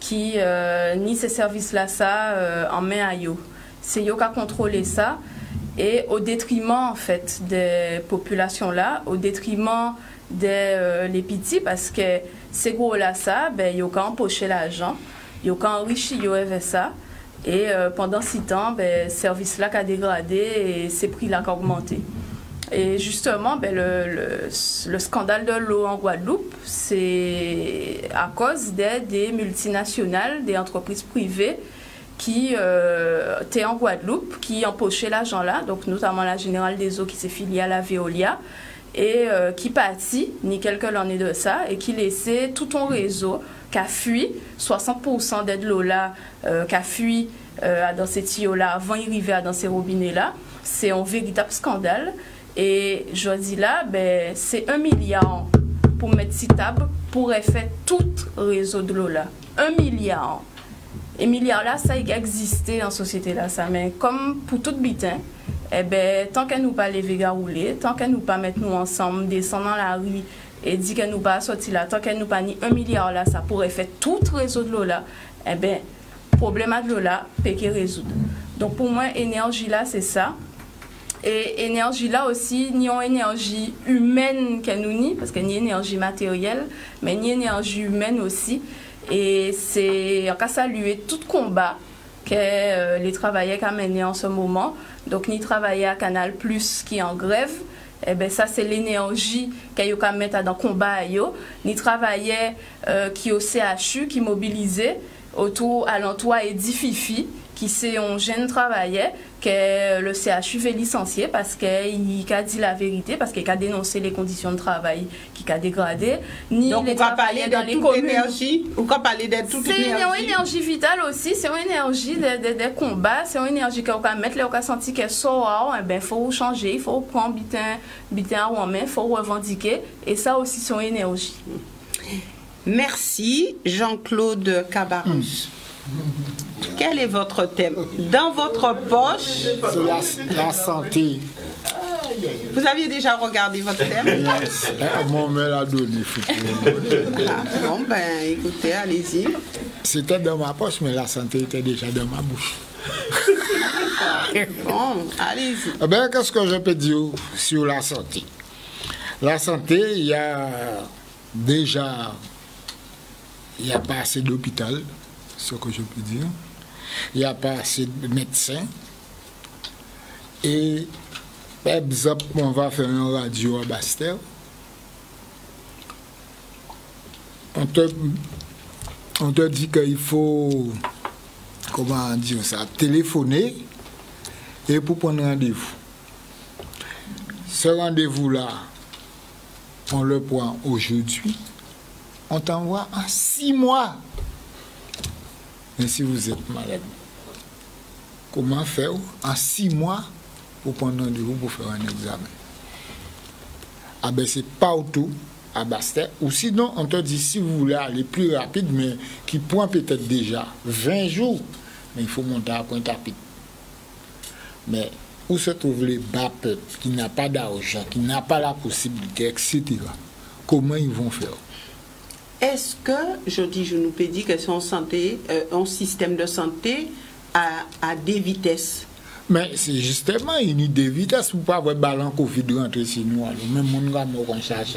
Speaker 7: qui nient ces services-là, ça, en main à yo. C'est yo qui a contrôlé ça, et au détriment, en fait, des populations-là, au détriment des les petits, parce que ces gros-là, ça, ben, yo qui a empoché l'argent, yo qui a enrichi yo avec ça, et pendant 6 ans, ben, ce service-là qui a dégradé et ces prix-là qui ont augmenté. Et justement, ben, le scandale de l'eau en Guadeloupe, c'est à cause des multinationales, des entreprises privées qui étaient en Guadeloupe, qui empochaient l'argent là, donc notamment la Générale des Eaux qui s'est filiée à la Veolia, et qui partit, ni quelques années de ça, et qui laissait tout ton réseau qui a fui, 60% de l'eau là, qui a fui dans ces tuyaux-là, avant d'arriver dans ces robinets-là. C'est un véritable scandale. Et je dis là, ben, c'est 1 milliard pour mettre si table pour faire tout réseau de l'eau là. 1 milliard. Et milliard là, ça existait en société là, ça. Mais comme pour tout bitin, eh ben, tant qu'elle nous pas lever garouler, tant qu'elle nous pas mettre nous ensemble, descendre dans la rue et dire qu'elle nous pas sortir là, tant qu'elle nous pas ni 1 milliard là, ça pourrait faire tout réseau de l'eau là, eh ben, problème de l'eau là, peut qu'elle résoudre. Donc pour moi, énergie là, c'est ça. Et énergie là aussi, ni en énergie humaine qu'elle nous nie, parce qu'il y a ni énergie matérielle, mais ni énergie humaine aussi. Et c'est en cas saluer tout combat que les travailleurs qui ont mené en ce moment. Donc ni travailler à Canal Plus qui est en grève, eh ben ça c'est l'énergie qu'ils ont mettre dans le combat. Ni travailler qui au CHU qui mobilisé autour alentour et Fifi qui c'est un jeune travailleur que le CHU fait licencier parce qu'il a dit la vérité, parce qu'il a dénoncé les conditions de travail qui a dégradé. Ni
Speaker 1: donc
Speaker 7: les
Speaker 1: on va parler dans les communes. Énergie, on va parler de toute énergie.
Speaker 7: C'est une énergie vitale aussi, c'est une énergie de combat, c'est une énergie qu'on va mettre, on va sentir qu'elle sort, il faut changer, il faut prendre bitin en main, il faut revendiquer, et ça aussi c'est une énergie.
Speaker 1: Merci Jean-Claude Cabarrus. Quel est votre thème? Dans votre poche,
Speaker 8: c'est la santé.
Speaker 1: Vous aviez déjà regardé votre thème?
Speaker 8: Yes. Mon mère l'a donné.
Speaker 1: Bon, ben écoutez, allez-y.
Speaker 8: C'était dans ma poche, mais la santé était déjà dans ma bouche.
Speaker 1: Bon, allez-y.
Speaker 8: Ben, qu'est-ce que je peux dire sur la santé? La santé, il y a déjà, il n'y a pas assez d'hôpital, ce que je peux dire. Il n'y a pas assez de médecins. Et, par exemple, on va faire une radio à Bastel. on te dit qu'il faut, comment dire ça, téléphoner et pour prendre rendez-vous. Ce rendez-vous-là, on le prend aujourd'hui, on t'envoie en 6 mois. Mais si vous êtes malade, comment faire en 6 mois pour prendre rendez-vous pour faire un examen? Ah ben c'est partout à Bastet. Ou sinon, on te dit si vous voulez aller plus rapide, mais qui prend peut-être déjà 20 jours, mais il faut monter à Pointe-à-Pitre. Mais où se trouvent les bas peuples qui n'ont pas d'argent, qui n'ont pas la possibilité, etc. Comment ils vont faire?
Speaker 1: Est-ce que, je nous peux dire que son santé, un système de santé à des vitesses?
Speaker 8: Mais c'est justement une idée de vitesse pour ne pas avoir ballon Covid rentrer chez nous. Même mon gars mort en charge.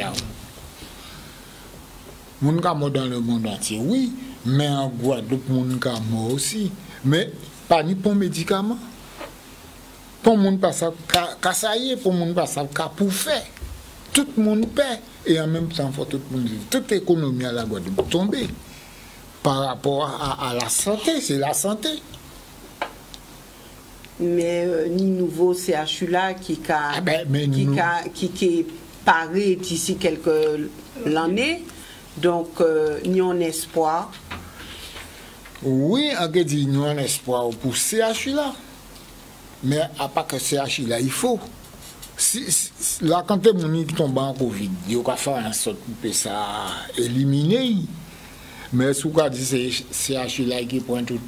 Speaker 8: Mon gars mort dans le monde entier, oui. Mais en Guadeloupe, mon gars mort aussi. Mais pas ni pour médicaments. Pour mon passe à ça y est, pour mon passe à pour faire. Tout le monde paie. Et en même temps, il faut tout le monde vivre. Toute l'économie à la Guadeloupe tomber. Par rapport à la santé, c'est la santé.
Speaker 1: Mais ni nouveau CHU là qui est paré d'ici quelques années, donc ni un espoir.
Speaker 8: Oui, on peut dire nous un espoir pour CHU là. Mais à part que CHU là, il faut. Là, quand les gens qui tombent en Covid, il faut faire en sorte pour ça éliminer. Mais ce qu'on dit, c'est CHU là qui prend tout.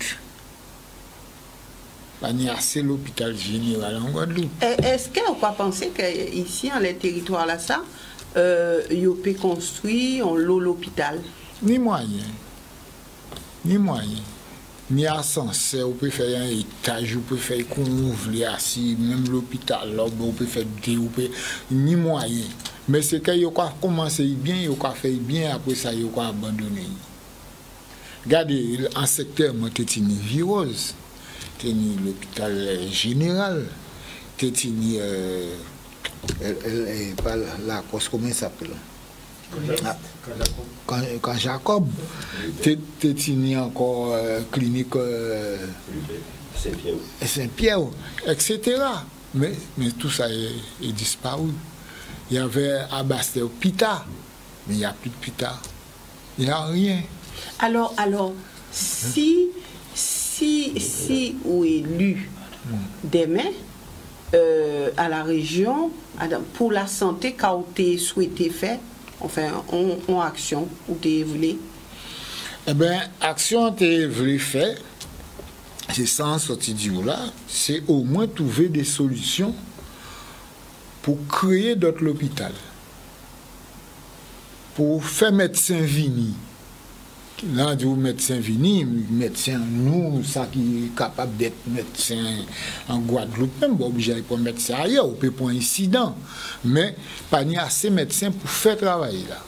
Speaker 8: Il y a assez l'hôpital général en Guadeloupe.
Speaker 1: Est-ce qu'on peut penser qu'ici, dans les territoires là, ça, ils peuvent construire l'hôpital?
Speaker 8: Ni moyen. Ni moyen. Ni ascenseur, on peut faire un étage, on peut faire qu'on ouvre assis, même l'hôpital, là, on peut faire ni moyen. Mais c'est qu'il y a commencé bien, il y a fait bien, après ça, il y a abandonné. Regardez, en secteur, moi, c'est une virose. Teni l'hôpital général, teni pas la cause, comment il s'appelle? Quand Jacob, teni encore clinique Saint-Pierre, etc. Mais tout ça est disparu. Il y avait à Bastet Pita, mais il n'y a plus de Pita. Il n'y a rien.
Speaker 1: Alors, si ou élu demain à la région pour la santé qu'a été souhaité faire, enfin en action ou t'es voulu?
Speaker 8: Eh bien, action t'es voulu faire, c'est sans sortir du là, c'est au moins trouver des solutions pour créer d'autres hôpitaux, pour faire médecin vini. Là, du médecin vini, médecin, nous, ça qui est capable d'être médecin en Guadeloupe, même, bon, obligé de prendre médecin ailleurs, on peut prendre incident. Mais, pas ni assez médecin pour faire travailler là.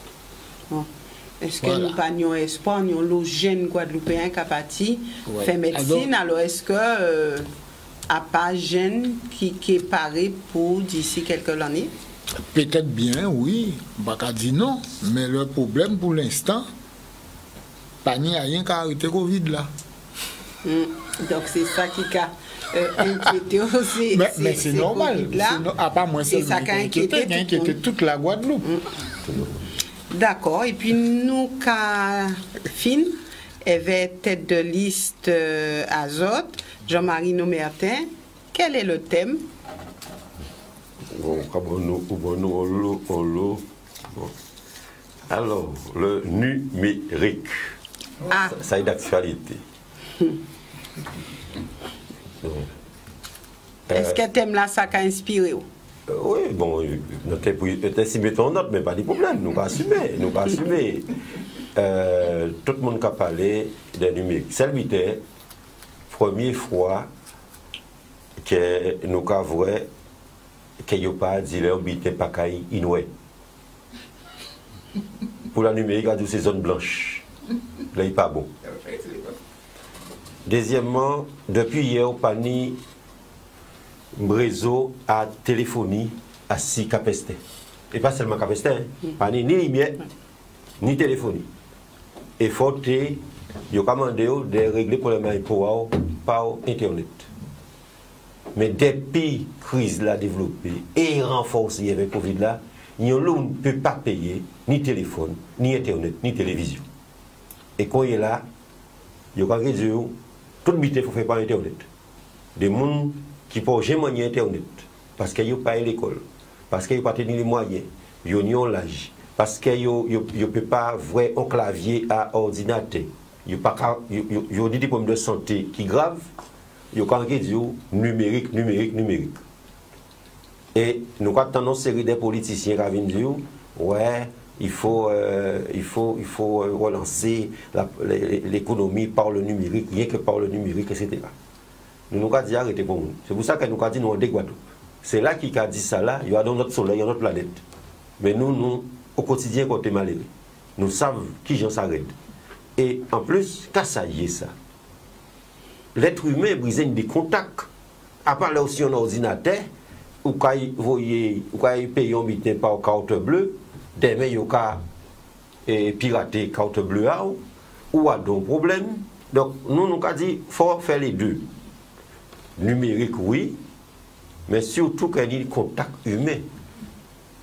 Speaker 1: Bon. Est-ce que nous pas nous espoir, nous le jeune Guadeloupéen capable faire médecine, alors est-ce que à pas jeune qui est paré pour d'ici quelques années?
Speaker 8: Peut-être bien, oui, pas qu'à dire non, mais le problème pour l'instant, pas ni rien qu'à arrêter Covid là.
Speaker 1: Donc c'est ça qui a inquiété aussi.
Speaker 8: Mais c'est normal. À part moi, c'est
Speaker 1: ça qui a inquiété
Speaker 8: toute la Guadeloupe.
Speaker 1: D'accord. Et puis nous, fin, avait tête de liste Azote, Jean-Marie Nomertin. Quel est le thème?
Speaker 2: Alors, le numérique. Ça est d'actualité.
Speaker 1: Est-ce que thème là, ça a inspiré?
Speaker 2: Oui, bon, peut-être si mettons note, mais pas de problème, nous allons assumer. Tout le monde a parlé de numérique. C'est la première fois que nous avons vu qu'il n'y a pas dit l'habité pas inoué. Pour la numérique, il y a ces zones blanches. Là, il n'est pas bon. Deuxièmement, depuis hier, au pani réseau à téléphonie à 6 capacité. Et pas seulement capacité, pani ni lumière, ni téléphonie. Et il faut demander de régler le problème par Internet. Mais depuis la crise l'a développée et renforcée avec le Covid là, ne peut pas payer ni téléphone, ni Internet, ni télévision. Et quand il est là, il y a tout le bité il faut faire par Internet. Des gens qui ne peuvent jamais Internet parce qu'ils n'ont pas l'école, parce qu'ils n'ont pas tenu les moyens, ils ont l'âge, parce qu'ils ne peuvent pas voir un clavier à ordinateur, ils ont des problèmes de santé qui sont graves, ils ont numérique. Et nous avons une série de politiciens qui viennent dire ouais, il faut relancer l'économie par le numérique, rien que par le numérique, etc. Nous avons dit arrêtez pour nous. C'est pour ça que nous avons dit nous en Guadeloupe. C'est là qui a dit ça là, il y a dans notre soleil, dans notre planète. Mais nous, au quotidien, quand on est malheureux, nous savons qui j'en s'arrête. Et en plus, quand ça y est ça, l'être humain brise des contacts. À part là aussi un ordinateur, ou quand vous payez un bitin par carte bleue, demain il y a pirater carte bleue ou a donc problème. Donc nous avons dit qu'il faut faire les deux. Numérique oui, mais surtout qu'il y ait des contacts humains.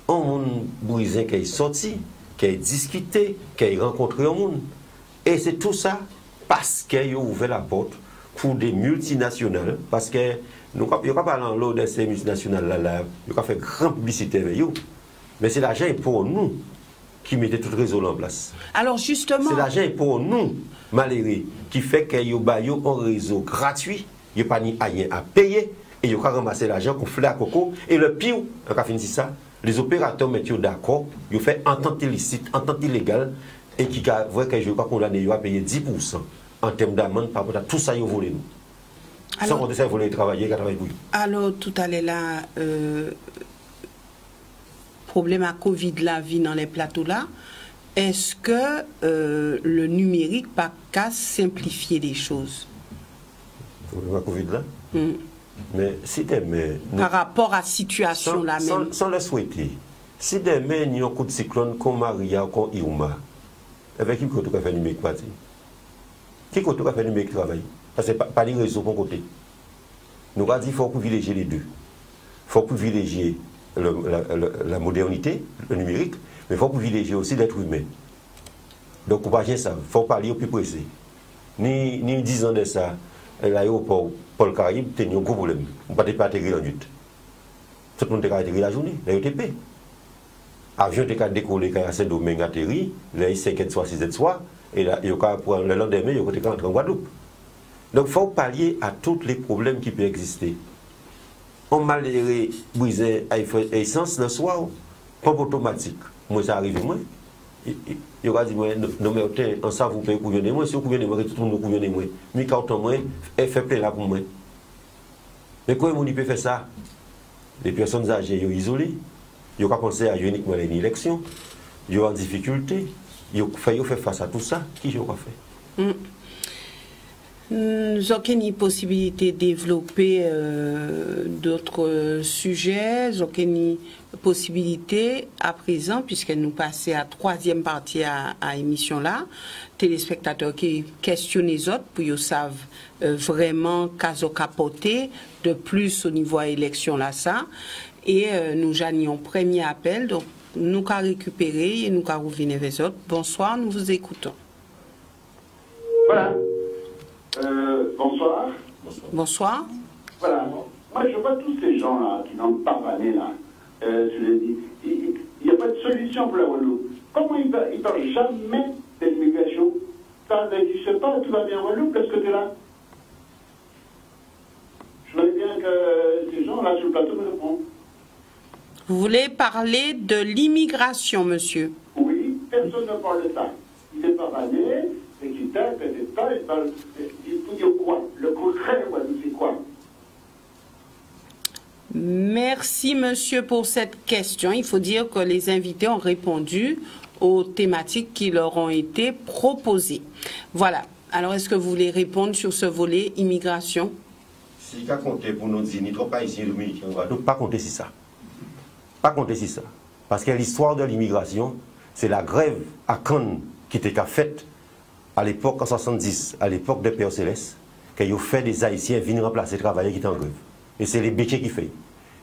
Speaker 2: Un monde brisé qui est sorti, qui est discuté, qui est rencontré au monde. Et c'est tout ça parce qu'il a ouvert la porte pour des multinationales, parce que nous ne pouvons pas parler en l'eau de ces multinationales-là, nous avons fait grande publicité avec eux. Mais c'est l'argent pour nous qui mettait tout le réseau en place.
Speaker 1: Alors justement...
Speaker 2: C'est l'argent pour nous, malheureux, qui fait qu'il y a un réseau gratuit, il n'y a pas ni rien à payer, et il y a ramasser l'argent qu'on fait à coco. Et le pire, on a fini ça, les opérateurs mettent d'accord, ils font entente illicite, entente illégale, et qui voient que je ne vais pas condamner, ils vont payer 10% en termes d'amende par rapport à tout ça, ils ont volé nous. Alors, sans compter ça, ils voulaient travailler, ils travaillent pour eux.
Speaker 1: Alors, tout à l'heure là, problème à Covid là, vie dans les plateaux là, est-ce que le numérique pas qu'à simplifier les choses?
Speaker 2: Problème à Covid là? Mais si demain...
Speaker 1: Par rapport à la situation là même.
Speaker 2: Sans le souhaiter, si demain il y a un coup de cyclone comme Maria ou comme Irma, avec qui côté fait numérique parti? Qui côté fait numérique travail? Parce que pas les réseaux pour côté. Nous avons dit qu'il faut privilégier les deux. Il faut privilégier la modernité, le numérique, mais il faut privilégier aussi l'être humain. Donc, on ne peut pas ça. Il faut parler au plus pressé. Ni 10 ans de ça, l'aéroport Paul Caraïbe, il y a un gros problème. On ne peut pas atterrir en nuit. Tout le monde peut atterrir la journée, l'AETP. L'avion peut décoller quand il y a Saint-Domingue atterri, là, il 5 soir, 6 soir, et là, le lendemain, il peut entrer en Guadeloupe. Donc, il faut pallier à tous les problèmes qui peuvent exister. On m'a brisé à essence le soir, pompe automatique. Moi, ça arrive, moi. Il aura dit, non, mais en ça, vous pouvez couillonner moi. Si vous couillonnez moi, tout le monde couillonne moi. Mais quand on moi, elle fait plein là pour moi. Mais comment on peut faire ça? Les personnes âgées sont isolées. Ils n'ont pas pensé à uniquement une élection. Ils sont en difficulté. Ils ont fait face à tout ça. Qui j'aurais fait?
Speaker 1: Nous avons une possibilité de développer d'autres sujets, nous avons une possibilité à présent, puisque nous passons à la troisième partie à l'émission là, téléspectateurs qui questionnent les autres pour qu'ils savent vraiment qu'elles ont capoté de plus au niveau de l'élection là ça. Et nous avons un premier appel, donc nous avons récupéré et nous avons revenir vers les autres. Bonsoir, nous vous écoutons.
Speaker 9: Voilà. Bonsoir.
Speaker 1: Bonsoir.
Speaker 9: Voilà. Moi, je vois tous ces gens-là qui n'ont pas parlé là. Il n'y a pas de solution pour la Guadeloupe. Comment ils ne parlent jamais de l'immigration? Ça n'existe pas, tout va bien en Guadeloupe, qu'est-ce que tu es là? Je voudrais bien que ces gens là sur le plateau me répondent.
Speaker 1: Vous voulez parler de l'immigration, monsieur?
Speaker 9: Oui, personne ne parle de ça. Il n'est pas banné. Et qui tape, et pas, il dit quoi? Le contraire, c'est quoi?
Speaker 1: Merci, monsieur, pour cette question. Il faut dire que les invités ont répondu aux thématiques qui leur ont été proposées. Voilà. Alors, est-ce que vous voulez répondre sur ce volet immigration?
Speaker 2: Si il y a compté pour nous dire, ni trop pas ici, dominicain, donc pas compter sur ça. Pas compter sur ça. Parce que l'histoire de l'immigration, c'est la grève à Cannes qui était faite à l'époque, en 70, à l'époque de Père Céleste, qu'ils ont fait des Haïtiens venir remplacer les travailleurs qui étaient en grève. Et c'est les Bétiers qui font.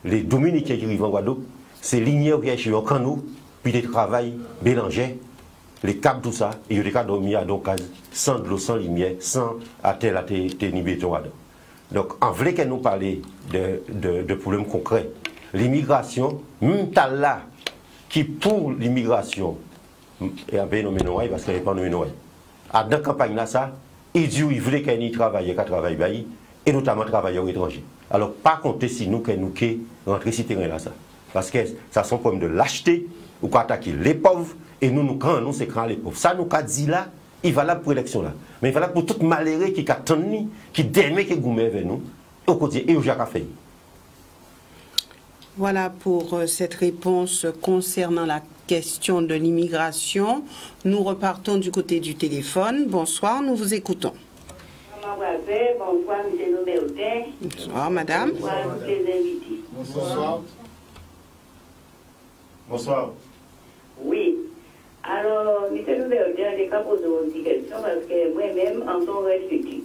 Speaker 2: Les Dominicains qui arrivent en Guadeloupe, c'est les Ligniers qui sont en canot, puis des travails mélangés, les câbles, tout ça, et ils ont des cas dormir à donc sans de l'eau, sans lumière, sans attel à ni béton. Donc, en vrai qu'elle nous parlait de problèmes concrets, l'immigration, même là, qui pour l'immigration, et un peu nommé Noël, parce qu'elle n'est pas nommée Noël. Dans la campagne, là, ça, il dit qu'il voulait qu'elle y travaille, qu'elle travaille, et notamment travailleurs étrangers. Alors, pas compter si nous, qu'elle nous rentrer sur ce terrain-là, ça. Parce que ça, c'est un problème de lâcheté, ou qu'on attaque les pauvres, et nous, quand nous, c'est quand les pauvres. Ça, nous, qu'a dit là, il va là pour l'élection là. Mais il va là pour tout malheureux qui attend, qui démet, qui gourmet vers nous, au quotidien, et au Jacques fait.
Speaker 1: Voilà pour cette réponse concernant la question de l'immigration. Nous repartons du côté du téléphone. Bonsoir, nous vous écoutons.
Speaker 10: Bonsoir, M. Noméotin.
Speaker 1: Bonsoir, madame.
Speaker 10: Bonsoir, les invités.
Speaker 2: Bonsoir. Bonsoir.
Speaker 10: Oui. Alors, M. Noméotin, je n'ai pas posé une petite question parce que moi-même, en tant que respectif.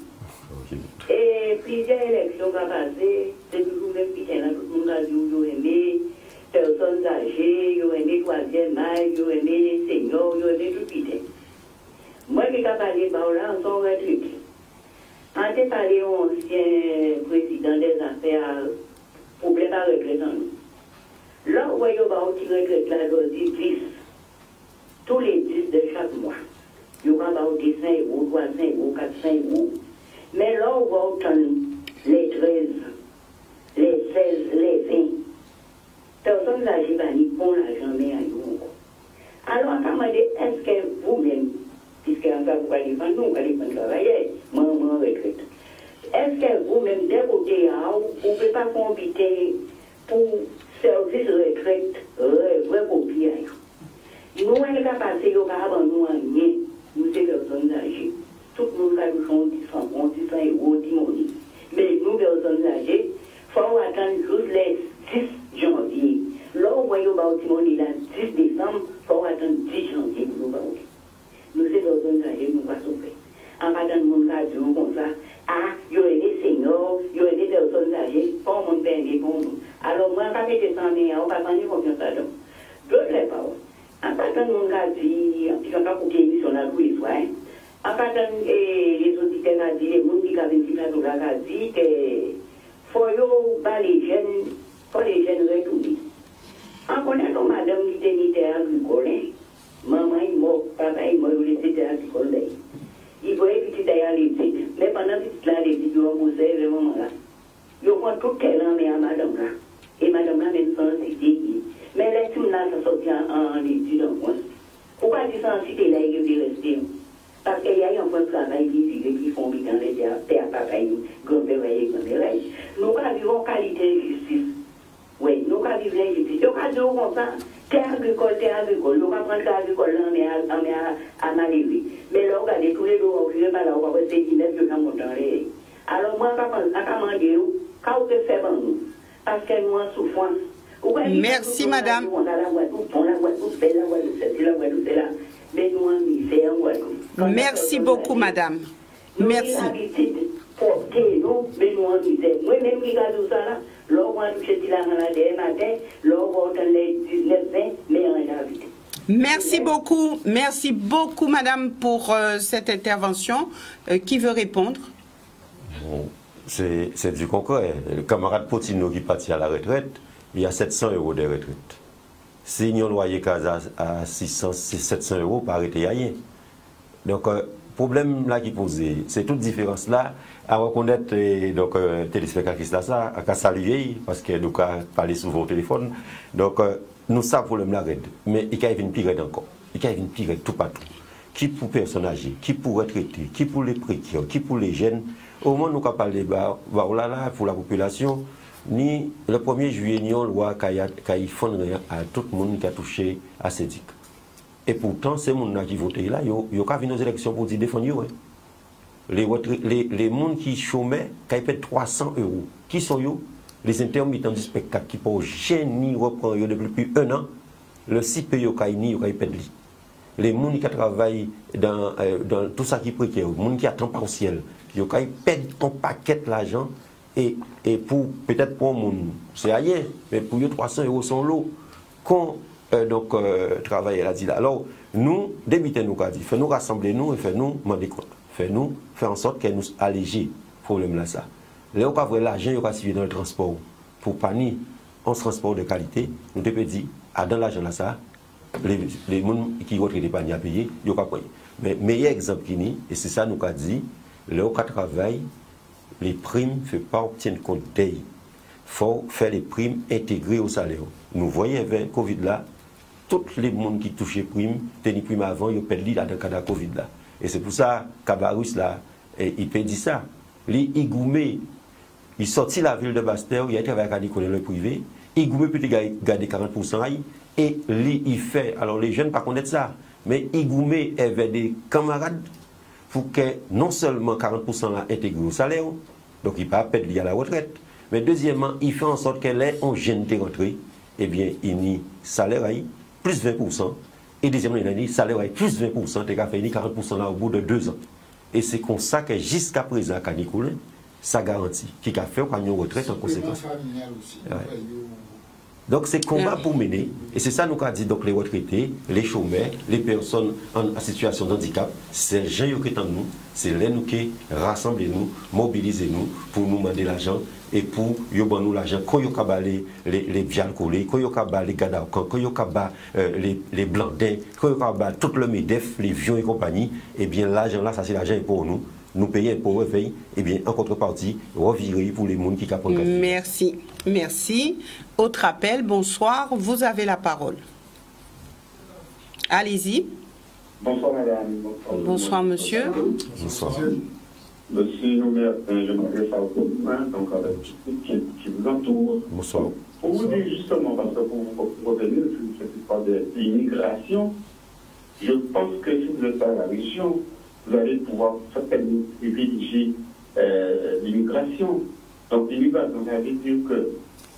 Speaker 10: Et plusieurs élections qui ont passé, c'est toujours le même piquet là, tout le monde a dit qu'ils ont aimé personnes âgées, ils ont aimé troisième âge, ils ont aimé les seniors, ils ont aimé tout piquet. Moi, je n'ai pas parlé de là, en tant que truc. Quand j'ai parlé au ancien président des affaires, problème à retraite en nous. Là, vous voyez, on va tirer retraite là, on dit 10. Tous les 10 de chaque mois. Il y aura 5 euros, 3 euros, 4 euros. Mais là, on va entendre les 13, les 16, les 20. Personne n'a jamais bon l'argent, mais à nous. Alors, on m'a dit, est-ce que vous-même, puisque on va vous aller devant nous, on va aller travailler, maman retraite, est-ce que vous-même, d'un côté, vous ne pouvez pas compter pour service retraite, vrai copier? Nous, on est passé au Carabin, nous, nous, c'est personnes âgées. Tout le monde a eu son 10 euros, 10 monnaie. Mais nous, personnes âgées, il faut attendre juste les 10 janvier. Là, on voit au bâtiment, il a 10 décembre, il faut attendre 10 janvier pour nous bâtir. Nous, ces personnes âgées, nous, pas sauver. En attendant, nous, on a dit comme ça, ah, il y a des seniors, il y a des personnes âgées, pas mon père, pour nous. Alors, moi, quand j'étais sans rien, on va prendre confiance à nous. D'autres paroles. En attendant, nous, on a dit, on va pas émission sur la louise, ouais. En fait, les auditeurs ont dit, les gens qui ont dit qu'il faut les jeunes retourner. En connaissant madame qui était agricole, maman est morte, papa est mort, il était agricole. Il voyait que c'était à l'été. Mais pendant que c'était à l'été, ils ont posé le moment là. Ils ont pris tout terrain à madame là. Et madame là, même sans cité. Mais les tout là, ça sortit en étude en France. Pourquoi ils sont cité là, ils veulent rester? Parce qu'il y a un point de travail qui font dans les terres, papa, grand-père et grand-mère. Nous avons qualité de justice. Oui, nous avons justice. Nous avons comme ça, terre agricole. Nous avons prendre terre agricole à Malévi. Mais là, regardez tous les jours, on ne pas là, on va voir ces dîners que nous avons. Alors, moi, je vais demander, quand vous faites faire nous, parce que nous en souffrance.
Speaker 1: Merci, madame. Merci beaucoup, madame. Merci. Merci beaucoup, madame, pour cette intervention. Qui veut répondre?
Speaker 2: Bon, c'est du concret. Le camarade Potino qui partit à la retraite, il y a 700 euros de retraite. Si nous loyer à 600, 700 euros, pas arrêter rien. Donc, le problème là qui posé, c'est toute différence là à reconnaître, donc, téléspectatrice là, ça, à saluer, parce que nous avons parlé souvent au téléphone. Donc, nous savons le problème là, mais il y a une pire encore. Il y a une pire tout partout. Qui pour personnes âgées, qui pour retraités, qui pour les précaires, qui pour les jeunes. Au moins, nous avons parlé pour la population. Ni le 1er juillet, ni on loi qui font rien à tout le monde qui a touché à ces dix. Et pourtant, ces gens qui votent là, ils ont qu'à venir aux élections pour dire défendre. Les gens qui chômaient, qui payent 300 euros, qui sont les intermittents du spectacle qui ne peuvent jamais reprendre depuis 1 an, le 6 pays qui payent. les gens qui travaillent dans tout ça qui est précaire, les gens qui ont temps partiel, ils perdent un paquet d'argent et pour peut-être pour un monde, c'est ailleurs, mais pour eux 300 € sont l'eau. Quand travailler là dit là. Alors nous débutons nous dit, fait nous rassembler nous et fait nous demander compte, fait nous faire en sorte qu'elle nous alléger problème là ça. Là on va voir l'argent on va suivre dans le transport pour pas ni en transport de qualité, nous te dit dans l'argent là ça les gens qui retraitent pas ni à payer, yo pas payer. Mais meilleur exemple qui ni et c'est ça nous a dit, là on travaille les primes ne pas obtenir compte d'elle. Il faut faire les primes intégrées au salaire. Nous voyons avec le Covid là, tous les gens qui touchent les primes, tenaient primes avant, ils perdent dans le cas de la Covid là. Et c'est pour ça Cabarus là, il peut dire ça. Il goumé, il sortit la ville de Bastère, il a travaillé avec le privé, il goumé peut garder 40% et il fait, alors les jeunes ne connaissent pas ça, mais il goumé avec des camarades pour que non seulement 40% là intègre au salaire, donc il ne peut pas perdre lié à la retraite, mais deuxièmement, il fait en sorte que les jeunes qui rentrés, eh bien, il y a salaire plus 20%, et deuxièmement, il y a salaire plus 20%, et il a fait 40% là au bout de 2 ans. Et c'est comme ça que jusqu'à présent, à Canicoule, ça garantit qu'il a fait une retraite en conséquence. Ouais. Donc c'est combat pour mener, et c'est ça nous qu'a dit donc les retraités, les chômeurs, les personnes en situation de handicap, c'est les gens qui sont en nous, c'est les nous qui rassemblent nous, mobilisent nous pour nous demander l'argent et pour nous l'argent, quand il y a les vialcolés, quand il y a les gadaucans, quand il y a les blandins, quand il y a tout le MEDEF, les vions et compagnie, et bien l'argent là, ça c'est l'argent pour nous. Nous payons pour réveil, et bien en contrepartie, revirer pour les gens qui capent.
Speaker 1: Merci. Merci. Autre appel, bonsoir, vous avez la parole. Allez-y.
Speaker 11: Bonsoir madame.
Speaker 1: Bonsoir monsieur.
Speaker 2: Bonsoir.
Speaker 11: Monsieur Norbert, je m'adresse à vous, donc avec qui vous entoure.
Speaker 2: Bonsoir.
Speaker 11: Pour vous dire justement, parce que pour vous revenir sur cette histoire de l'immigration, je pense que si vous êtes à la région, vous allez pouvoir certainement privilégier l'immigration. Donc l'immigration, ça veut dire que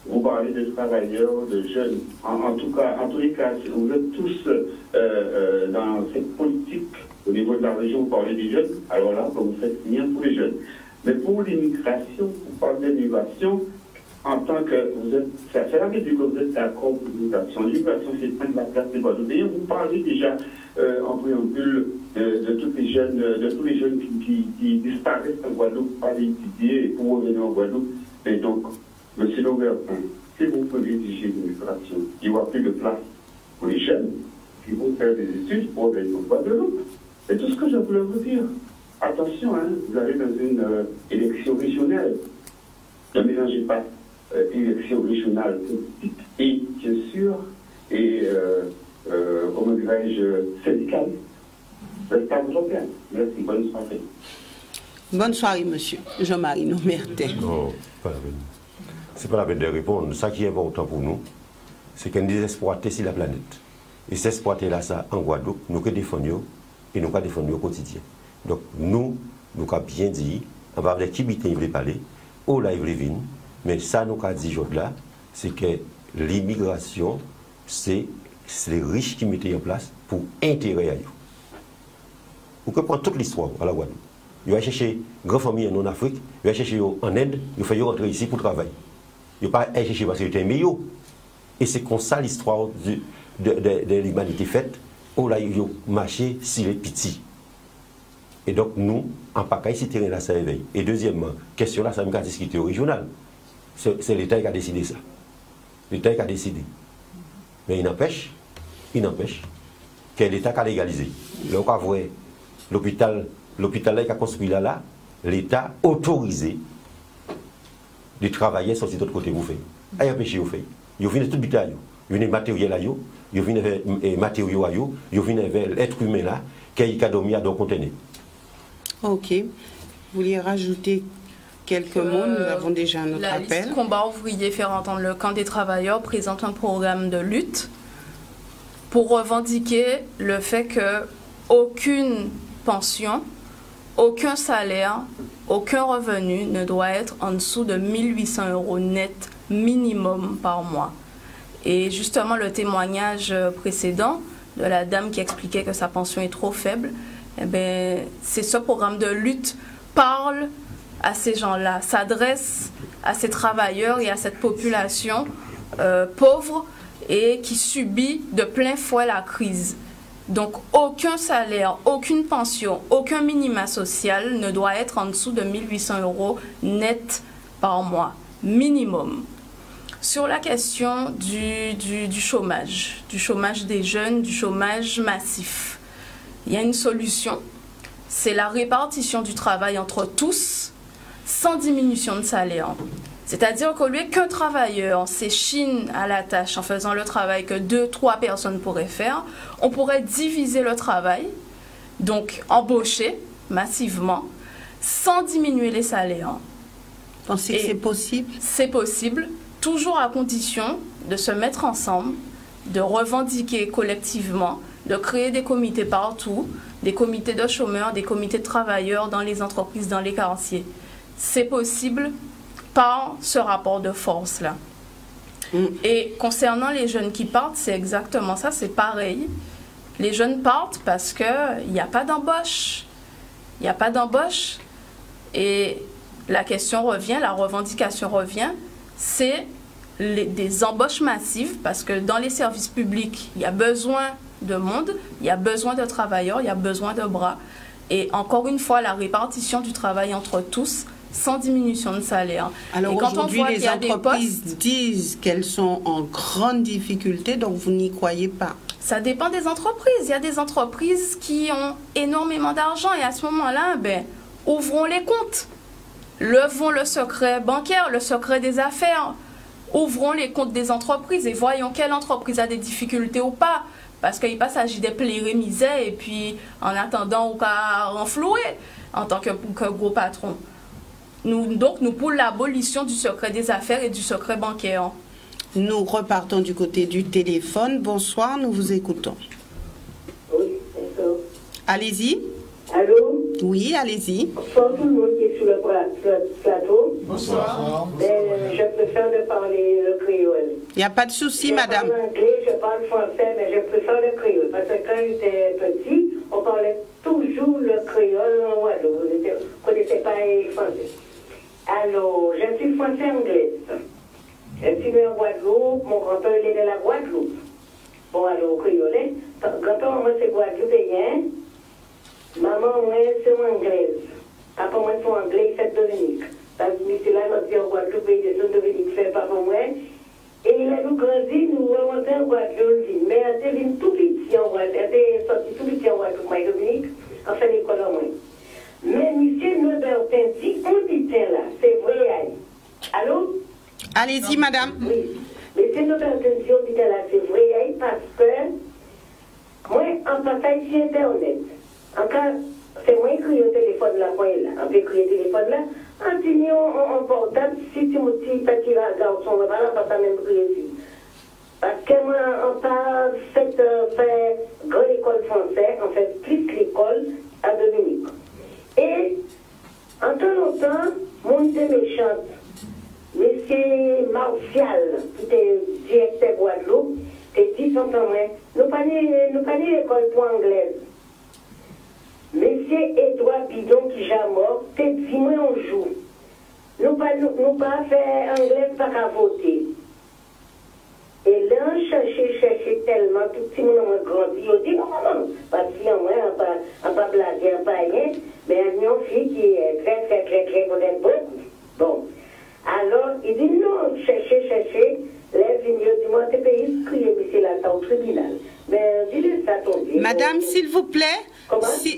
Speaker 11: vous parlez de travailleurs, de jeunes. En tous les cas, vous êtes tous dans cette politique au niveau de la région, vous parlez des jeunes. Alors là, vous faites rien pour les jeunes. Mais pour l'immigration, vous parlez de l'immigration en tant que vous êtes, ça veut dire que vous êtes d'accord pour l'immigration. L'immigration, c'est prendre la place des Guadeloupéens. Vous parlez déjà en préambule de tous les jeunes qui disparaissent en Guadeloupe pour aller étudier et pour revenir en Guadeloupe. Et donc, M. Norbert, si vous pouvez diriger l'immigration, il n'y aura plus de place pour les jeunes qui vont faire des études pour revenir en Guadeloupe. C'est tout ce que je voulais vous dire. Attention, vous allez dans une élection régionale. Ne mélangez pas élection régionale politique et, bien sûr, et, comment dirais-je, syndicale. Restez à vous bien. Merci, bonne soirée.
Speaker 1: Bonne soirée, monsieur. Jean-Marie Nomertin.
Speaker 2: Non, pas la peine. C'est pas la peine de répondre. Ce qui est important pour nous, c'est qu'on désexploite sur la planète. Et s'exploiter là, ça, en Guadeloupe, nous que défendons et nous pas défendons au quotidien. Donc, nous avons bien dit, on va avoir qui il veut parler, où là il veut venir, mais ça, nous avons dit aujourd'hui là, c'est que l'immigration, c'est les riches qui mettent en place pour intérêt à eux. Vous pouvez prendre toute l'histoire à la Guadeloupe. Ils vont chercher grand famille en Afrique, ils vont chercher en Inde, ils vont rentrer ici pour travailler. Ils ne vont pas chercher parce qu'ils étaient meilleurs. Et c'est comme ça l'histoire de l'humanité faite, où là ils ont marché si les petits. Et donc nous, en pacaille, si terrain là, ça éveille. Et deuxièmement, question là, ça me discuter au régional. C'est l'État qui a décidé ça. L'État qui a décidé. Mais il n'empêche que l'État qui a légalisé. Là, on voit l'hôpital qui a construit là, l'État autorisé de travailler sur cet autre côté. Vous faites. Il y a un péché, vous faites. Vous venez tout bitaille. Vous venez matériel à vous, vous venez matériaux à vous, vous venez l'être humain là, qui a dormi à dans le conteneur.
Speaker 1: Ok. Vous vouliez rajouter quelques mots? Nous avons déjà un autre appel.
Speaker 7: La liste Combat ouvrier faire entendre le camp des travailleurs présente un programme de lutte pour revendiquer le fait que aucune pension, aucun salaire, aucun revenu ne doit être en dessous de 1 800 € net minimum par mois. Et justement, le témoignage précédent de la dame qui expliquait que sa pension est trop faible, eh bien, c'est ce programme de lutte parle à ces gens-là, s'adresse à ces travailleurs et à cette population pauvre et qui subit de plein fouet la crise. Donc, aucun salaire, aucune pension, aucun minima social ne doit être en dessous de 1 800 € net par mois, minimum. Sur la question du chômage des jeunes, du chômage massif, il y a une solution. C'est la répartition du travail entre tous sans diminution de salaire. C'est-à-dire qu'au lieu qu'un travailleur s'échine à la tâche en faisant le travail que 2-3 personnes pourraient faire, on pourrait diviser le travail, donc embaucher massivement, sans diminuer les salaires.
Speaker 1: Pensez que c'est possible?
Speaker 7: C'est possible, toujours à condition de se mettre ensemble, de revendiquer collectivement, de créer des comités partout, des comités de chômeurs, des comités de travailleurs dans les entreprises, dans les quartiers. C'est possible par ce rapport de force-là. Et concernant les jeunes qui partent, c'est exactement ça, c'est pareil. Les jeunes partent parce qu'il n'y a pas d'embauche. Il n'y a pas d'embauche. Et la question revient, la revendication revient, c'est des embauches massives parce que dans les services publics, il y a besoin de monde, il y a besoin de travailleurs, il y a besoin de bras. Et encore une fois, la répartition du travail entre tous, sans diminution de salaire.
Speaker 1: Alors aujourd'hui, les entreprises disent qu'elles sont en grande difficulté, donc vous n'y croyez pas?
Speaker 7: Ça dépend des entreprises. Il y a des entreprises qui ont énormément d'argent et à ce moment-là, ben, ouvrons les comptes. Levons le secret bancaire, le secret des affaires. Ouvrons les comptes des entreprises et voyons quelle entreprise a des difficultés ou pas. Parce qu'il ne s'agit pas de plaire misère et puis en attendant ou qu'à renflouer en tant que gros patron. Nous pour l'abolition du secret des affaires et du secret bancaire.
Speaker 1: Nous repartons du côté du téléphone. Bonsoir, nous vous écoutons.
Speaker 10: Oui, d'accord.
Speaker 1: Allez-y.
Speaker 10: Allô?
Speaker 1: Oui, allez-y.
Speaker 10: Bonsoir tout le monde qui est sur le plateau.
Speaker 8: Bonsoir.
Speaker 10: Je préfère de parler le créole.
Speaker 1: Il n'y a pas de souci, madame.
Speaker 10: Je parle anglais, je parle français, mais je préfère le créole. Parce que quand j'étais petit, on parlait toujours le créole en Guadeloupe. On ne connaissait pas le français. Alors, je suis français-anglaise. Je suis né en Guadeloupe, mon grand-père il est de la Guadeloupe. Bon, alors, créole, grand-père, moi, c'est Guadeloupéen. Maman, moi, c'est anglaise. Papa, moi, c'est anglais, c'est Dominique. Parce que c'est là, notre vie en Guadeloupe, et c'est Dominique, c'est papa, moi. Et il a nous grandi, nous remontons en Guadeloupe. Mais elle était tout petit en Guadeloupe. Elle était sortie tout petit en Guadeloupe, moi, Dominique, en fait l'école en moi. Mais monsieur Nobertin dit, on dit là, c'est vrai. Allô?
Speaker 1: Allez-y, madame.
Speaker 10: Oui. Monsieur Nobertin dit, on dit là, c'est vrai, parce que moi, en passant sur Internet, en cas, c'est moi qui écris au téléphone là, on peut écrire au téléphone là, en signant en portable, si tu me dis pas qu'il va à garçon, on va pas même écrire ici. Parce que moi, on pas fait grande école française, on fait plus l'école à Dominique. Et, en temps longtemps, mon était méchante. Monsieur Martial, qui était directeur Guadeloupe, et dit son temps, nous pas l'école pour anglaise. Monsieur Edouard Bidon, qui est mort, t'es dit, moi, on joue. Nous pas faire anglais, pas qu'à voter. Et là, on cherchait tellement, tout le monde a grandi. On dit, non, parce qu'on n'a pas blagué, on pas rien. Mais il y a une fille qui est très, qu'on aime beaucoup. Bon. Alors, il dit, non, cherchez. Les vignes du monde, c'est pays crié, mais c'est là, au tribunal. Mais dis-le ça, ton Dieu.
Speaker 1: Madame, s'il vous plaît.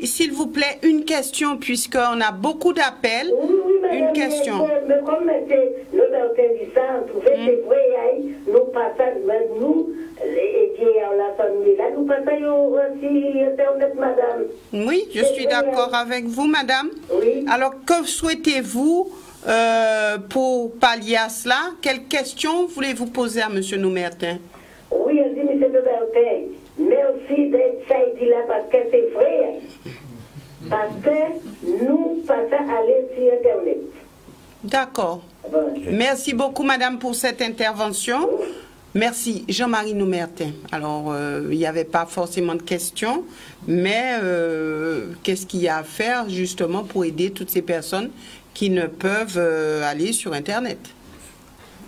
Speaker 1: S'il vous plaît, une question, puisqu'on a beaucoup d'appels.
Speaker 10: Oui, madame,
Speaker 1: une question.
Speaker 10: Mais comme le docteur dit ça, on trouvait c'est vrai, nous passons, nous, la famille, là, nous passons aussi Internet, madame.
Speaker 1: Oui, je suis d'accord avec vous, madame.
Speaker 10: Oui.
Speaker 1: Alors, que souhaitez-vous pour pallier à cela? Quelle question voulez-vous poser à M. Noumertin?
Speaker 10: Oui, elle dit, M. Noumertin, merci d'être ça dit là parce que c'est vrai. Parce que nous passons à aller sur Internet.
Speaker 1: D'accord.
Speaker 10: Bon.
Speaker 1: Merci beaucoup, madame, pour cette intervention. Merci. Jean-Marie Noumertin. Alors, il n'y avait pas forcément de questions, mais qu'est-ce qu'il y a à faire justement pour aider toutes ces personnes qui ne peuvent aller sur Internet?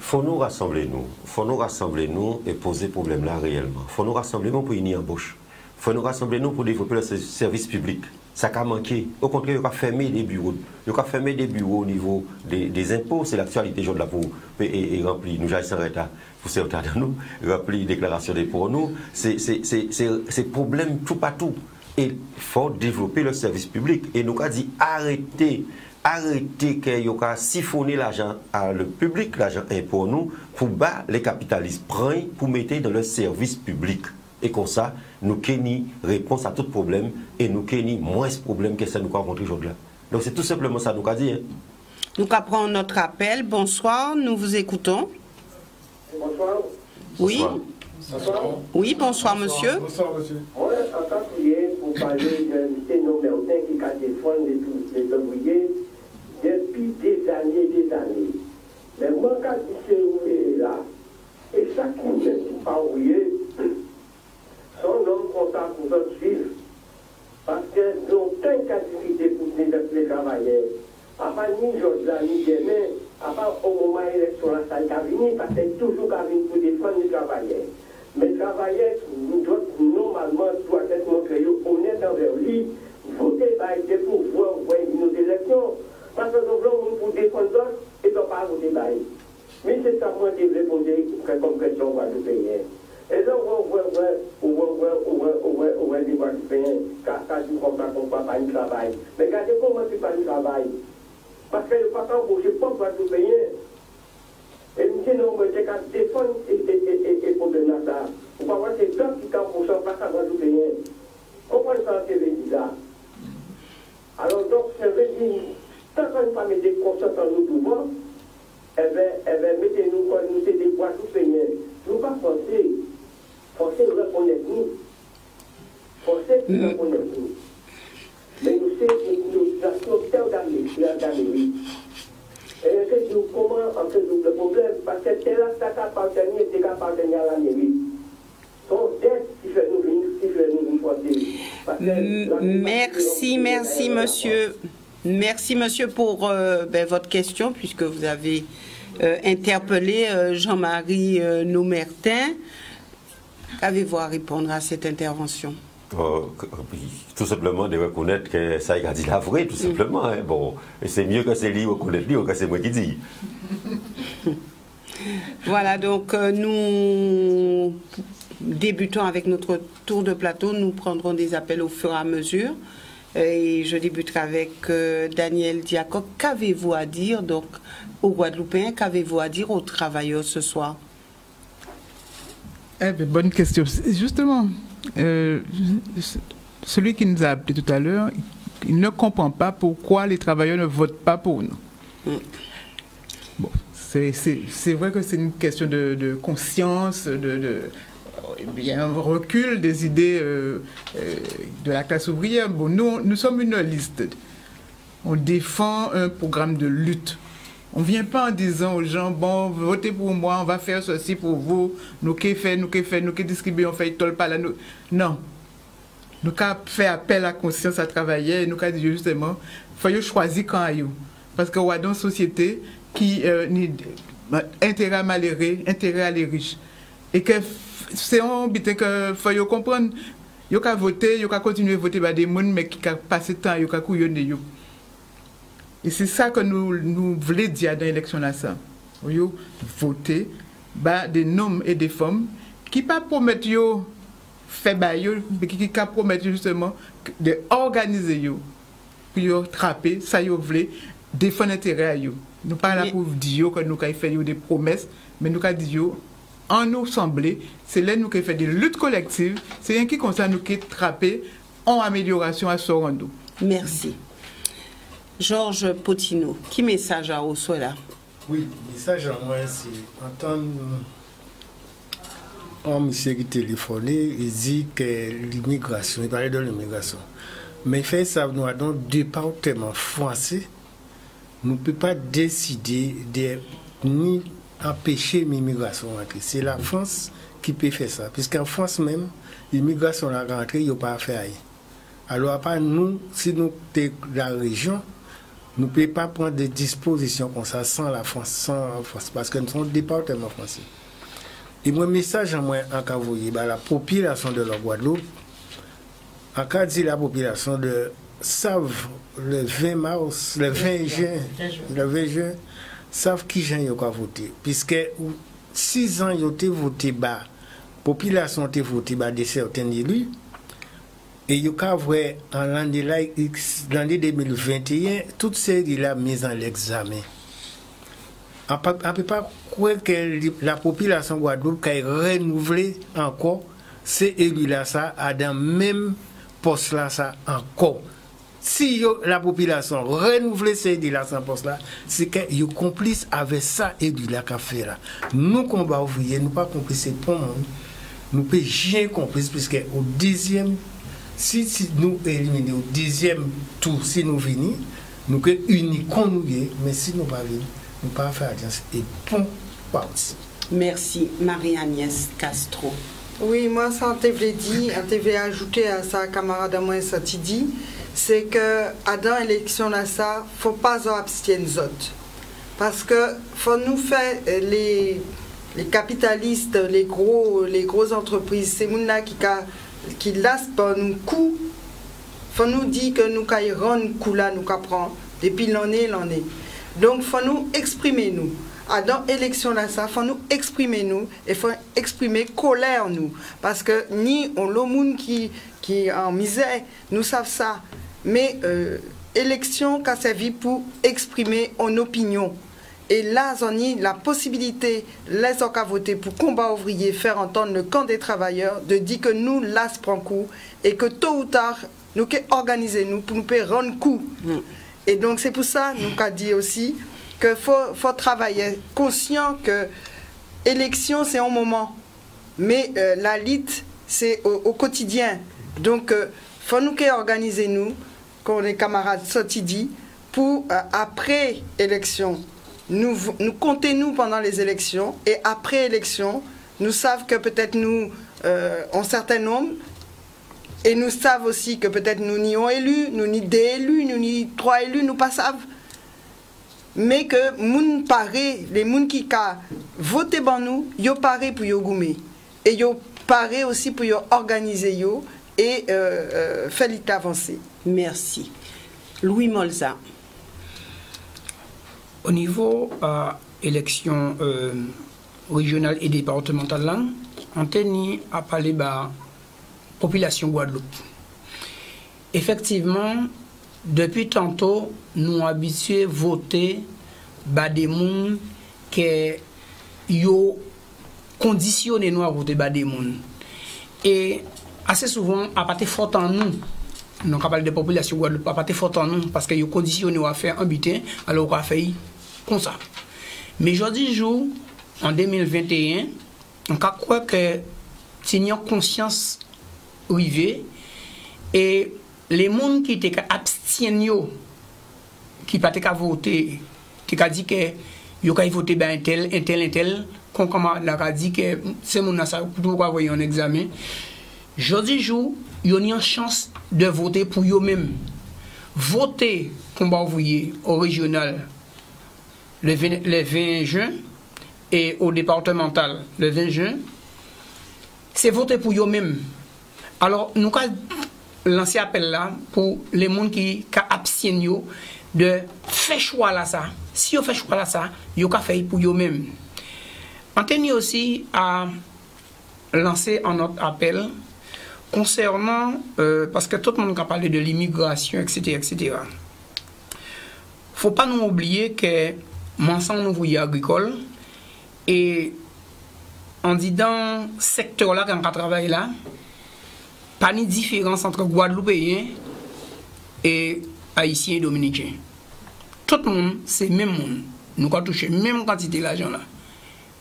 Speaker 2: Faut nous rassembler, nous et poser problème là réellement. Faut nous rassembler nous pour une embauche. Faut nous rassembler nous pour développer le service public. Ça a manqué. Au contraire, il y a fermé des bureaux. Il y a fermé des bureaux au niveau des impôts. C'est l'actualité jour de la pour et remplir. Nous j'aille sans retard pour ces retards de nous, remplir déclaration des pour nous. C'est problème tout partout. Et il faut développer le service public. Et nous avons dit arrêtez qu'il y a siphonner l'argent à le public, l'argent impôt nous, pour bas les capitalistes prennent pour mettre dans le service public. Et comme ça, nous avons réponse à tout problème et nous avons moins de problèmes que ça nous avons rencontré aujourd'hui. Donc c'est tout simplement ça nous avons dit. Hein.
Speaker 1: Nous apprenons notre appel. Bonsoir, nous vous écoutons.
Speaker 12: Bonsoir.
Speaker 1: Oui.
Speaker 12: Bonsoir.
Speaker 1: Oui, bonsoir monsieur.
Speaker 12: Bonsoir monsieur. On est en train de pour parler de M. Noumertin qui a défendu les ouvriers depuis des années. Mais moi, quand je suis là, et ça qui ne m'est pas ouvrier, son homme comptable pour nous suivre. Parce que nous avons tant de difficultés pour les travailleurs. À part ni Jordan, ni demain, à part au moment où l'élection là, ça a venir, parce que toujours qu'à venir pour défendre les travailleurs. Mais les travailleurs, normalement, doivent être montrés honnêtes envers lui, voter pour voir nos élections. Parce que nous voulons pour défendre d'autres et nous pas voter. Mais c'est ça moi qui vais poser comme question au pays. Et là, on voit des Guadeloupéens, car du combat qu'on ne peut pas y travailler. Mais regardez comment tu pas y travailler. Parce que le patron ne pas Guadeloupéens. Et nous disons, c'est qu'à défendre et problème là, ça. On va voir ces 30% pas à Guadeloupéens. Comprenez ça, c'est bizarre. Alors, donc, ça veut dire, tant qu'on ne pas mettre des consciences en nous pouvoir, mettez-nous comme nous, c'est des Guadeloupéens. Nous ne pas forcer de reconnaître nous. Forcer de reconnaître nous. Mais nous sommes terre d'Amérique. Et je dis comment en fait le problème, parce que c'est là ça appartenait, c'est qu'appartenait à l'Amérique. Son dette qui fait nous forcer.
Speaker 1: Merci monsieur. Merci monsieur pour votre question, puisque vous avez interpellé Jean-Marie Noumertin. Qu'avez-vous à répondre à cette intervention?
Speaker 2: Tout simplement de reconnaître que ça a dit la vraie, tout simplement. Hein. Bon, c'est mieux que c'est lui reconnaître lui que c'est moi qui dis.
Speaker 1: Voilà, donc nous débutons avec notre tour de plateau. Nous prendrons des appels au fur et à mesure. Et je débuterai avec Daniel Diacob. Qu'avez-vous à dire donc aux Guadeloupéens? Qu'avez-vous à dire aux travailleurs ce soir?
Speaker 3: Bonne question. Justement, celui qui nous a appelé tout à l'heure, il ne comprend pas pourquoi les travailleurs ne votent pas pour nous. Bon, c'est vrai que c'est une question de conscience, il y a un recul des idées de la classe ouvrière. Bon, nous sommes une liste. On défend un programme de lutte. On ne vient pas en disant aux gens, bon, votez pour moi, on va faire ceci pour vous, nous qui distribuons, on fait tol pas là. Non. Nous avons fait appel à la conscience à travailler, nous avons dit justement, il faut choisir quand il y a. Parce qu'on a dans une société qui intérêt à malheureux, intérêt à les riches. Et que c'est un but que faut comprendre, il faut voter, il faut continuer à voter par des gens, mais qui passent le temps, il faut couillonner. Et c'est ça que nous voulons dire dans l'élection là, ça. Voter des hommes et des femmes qui ne promettent pas faire mais qui promettent justement d'organiser pour attraper ça, ils veulent défendre l'intérêt à eux. Nous ne parlons pas pour dire que nous avons fait des promesses, mais nous avons dit en nous sembler, c'est là nous qui fait des luttes collectives, c'est rien qui concerne nous qui attraper en amélioration à ce rando.
Speaker 1: Merci. Georges Potino, qui message à Osola?
Speaker 4: Oui, le message à moi, c'est entendre un monsieur qui téléphoné, il dit que l'immigration, il parlait de l'immigration. Mais il fait ça, nous avons un département français, nous ne pouvons pas décider ni empêcher l'immigration rentrer. C'est la France qui peut faire ça. Puisqu'en France même, l'immigration la rentrée, il n'y a pas à faire. Alors, à part nous, si nous sommes dans la région, nous ne pouvons pas prendre des dispositions comme ça sans la France, parce que nous sommes département français. Et mon message en moi, en cas voyez, la population de la Guadeloupe, en cas dit la population de savent le 20 mars, le 20 juin, savent qui j'ai voté. Puisque 6 ans, ils ont voté bas, la population a voté bas de certains élus. Et il y a en l'année 2021, toutes ces îles mises en examen. On ne peut pas croire que la population Guadeloupe a renouvelé encore ces élus-là, ça, à dans le même poste-là, ça, encore. Si la population renouvelle ces élus-là, sans poste-là, c'est qu'ils sont complices avec ça, élus-là, qu'a fait là. Nous, combat ouvrier, nous pas complices pour le monde. Nous ne pouvons rien complices, puisque au 10e, si nous éliminons au 10e tour, si nous venons, nous sommes unis comme nous, mais si nous ne pas venir, nous ne pouvons pas faire alliance et bon parti.
Speaker 1: Merci, Marie-Agnès Castro.
Speaker 5: Oui, moi, ça, on t'avait ajouté à sa camarade à moi, ça t'y dit, c'est que à dans l'élection là, ça, faut pas en abstenir autres. Parce que faut nous faire les capitalistes, les grosses entreprises, c'est moun là qui laissent pas nous coup. Faut nous dire que nous caillons coup là, nous prend depuis l'année. Donc faut nous exprimer nous. Dans l'élection là, ça faut nous exprimer nous et faut exprimer colère nous, parce que ni on le monde qui est en misère, nous savons ça. Mais élection qui a servi pour exprimer une opinion. Et là, on a la possibilité, les gens qui ont voté pour combat ouvrier, faire entendre le camp des travailleurs, de dire que nous, là, se prend coup, et que tôt ou tard, nous qui organiser nous pour nous rendre coup. Et donc, c'est pour ça, nous avons dit aussi, qu'il faut travailler conscient que l'élection, c'est un moment, mais la lutte, c'est au quotidien. Donc, il faut nous organiser nous, comme les camarades sortis dit, pour après élection. Nous comptons nous pendant les élections et après élection, nous savons que peut-être nous, un certain nombre, et nous savons aussi que peut-être nous n'y avons élu, nous n'y 2 élus, nous n'y 3 élus, nous pas savons. Mais que moun paré, les moun qui ont voté pour nous, ils paré pour yo goumer. Et ils paré aussi pour yo organiser yo et faire l'ité avancer.
Speaker 1: Merci. Louis Molza.
Speaker 6: Au niveau élection régionale et départementale, on tenait à parler de la population Guadeloupe. Effectivement, depuis tantôt, nous sommes habitués à voter par des gens qui ont conditionné nous à voter par des gens. Et assez souvent, à partir fort en nous, nous avons parlé de population Guadeloupe, à partir fort en nous, parce qu'ils ont conditionné à faire un butin, alors qu'on a fait comme ça. Mais aujourd'hui, en 2021, on croit que si nous avons conscience arrivée, et les gens qui étaient abstenus, qui n'ont pas voté, qui ont dit que ils ont voté un tel, qu'on a dit que c'est mon ça pour avoir un examen. Aujourd'hui, ils ont une chance de voter pour eux-mêmes. Voter combat ouvrier au régional le 20 juin et au départemental le 20 juin, c'est voter pour eux-mêmes. Alors, nous avons lancé appel là pour les gens qui abstiennent de faire choix là ça. Si vous faites choix là ça, vous avez fait pour eux-mêmes. On tenait aussi à lancer un autre appel concernant, parce que tout le monde a parlé de l'immigration, etc. Il ne faut pas nous oublier que Mansan ouvrier agricole et on dit dans ce secteur là quand on travaille là, pas de différence entre Guadeloupéens et Haïtiens et Dominicains. Tout le monde, c'est le même monde. Nous avons touché la même quantité d'argent là.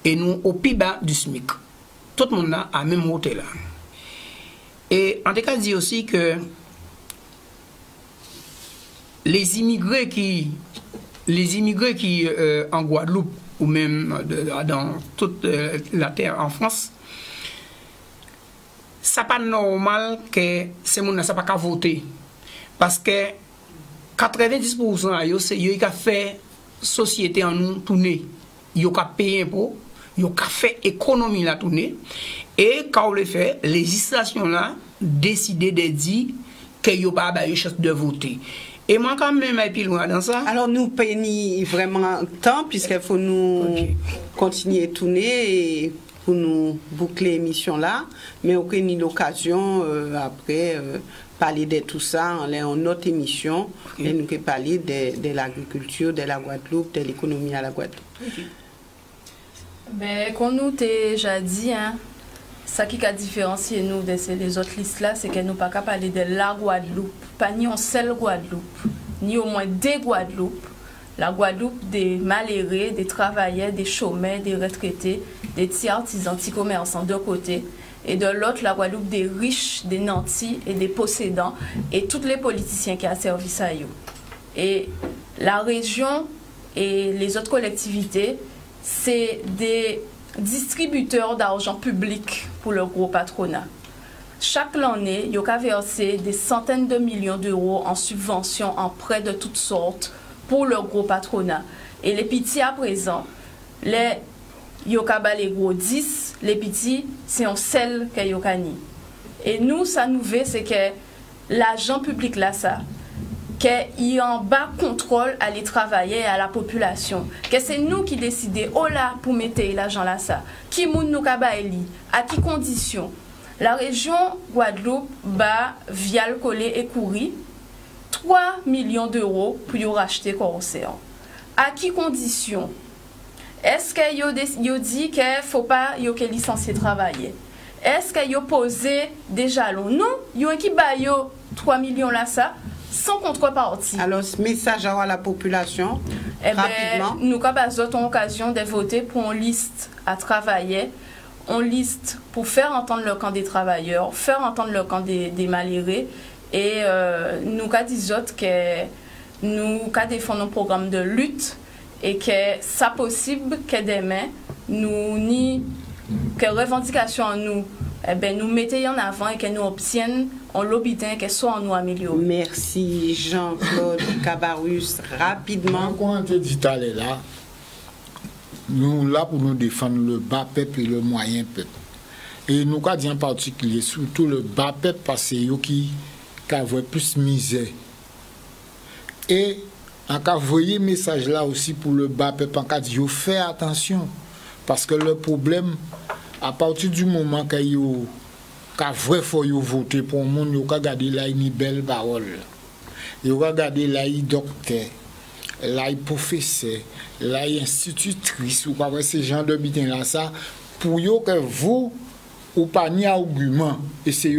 Speaker 6: Et nous, au plus bas du SMIC. Tout le monde a la même hauteur là. Et en tout cas, dit aussi que les immigrés qui en Guadeloupe ou même dans toute la terre en France, ça pas normal que ces gens ne pas voter. Parce que 90% c'est eux qui fait société en nous tourner. Ils ont payé impôt, ils ont fait économie la tourner. Et quand on le fait, les législation là décidé de dire qu'ils n'ont pas eu chance de voter. Et moi, quand même, je suis loin dans ça.
Speaker 1: Alors, nous payons vraiment temps, puisqu'il faut nous continuer à tourner et pour nous boucler l'émission là. Mais on a eu l'occasion, après, parler de tout ça en une autre émission. Et nous allons parler de l'agriculture, de la Guadeloupe, de l'économie à la Guadeloupe.
Speaker 7: Ben, comme nous t'ai déjà dit, hein, ça qui a différencié nous de les autres listes là, c'est que nous pas qu'à parler de la Guadeloupe, pas ni en seule Guadeloupe, ni au moins des Guadeloupes. La Guadeloupe des malheureux, des travailleurs, des chômeurs, des retraités, des petits artisans, petits commerçants d'un côté, et de l'autre la Guadeloupe des riches, des nantis et des possédants, et tous les politiciens qui ont servi à eux. Et la région et les autres collectivités, c'est des distributeurs d'argent public pour le gros patronat. Chaque année, ils ont versé des centaines de millions d'euros en subventions, en prêts de toutes sortes pour le gros patronat. Et les petits à présent, les gros 10, les petits, c'est en celle que yokani. Et nous, ça nous veut, c'est que l'argent public là, ça, qu'il y a en bas contrôle à les travailler à la population. Que c'est nous qui décidons, oh là, pour mettre l'argent là, ça. Qui moun nous kabaeli, à qui conditions. La région Guadeloupe, via le collet et courri, 3 millions d'euros pour y racheter Corocéan. À qui conditions? Est-ce que yo dit qu'il ne faut pas licencier travailler? Est-ce que yo posé des jalons? Non, yo qui ba yo 3 millions là ça sans contrepartie.
Speaker 1: Alors ce message à la population rapidement.
Speaker 7: Nous avons occasion de voter pour une liste à travailler, une liste pour faire entendre le camp des travailleurs, faire entendre le camp des malheureux. Et nous disons que nous défendons un programme de lutte et que c'est possible que demain, que revendication en nous, nous mettons en avant et que nous obtiennent en l'obédition que soit en nous amélioré.
Speaker 1: Merci Jean-Claude Cabarrus. Rapidement.
Speaker 8: Quand on te dit là, nous là pour nous défendre le bas peuple et le moyen peuple. Et nous avons dit en particulier, surtout le bas peuple parce que c'est qui a plus misère. Et en cas voyez message là aussi pour le bas peuple, en cas dit faites attention parce que le problème à partir du moment que vous vrai faut voter pour le monde, vous regardez là une belle parole. Vous regardez là une docteur, là une professeur, là une institutrice ou pas ces gens de bitin là ça pour que vous ou pas ni argument et c'est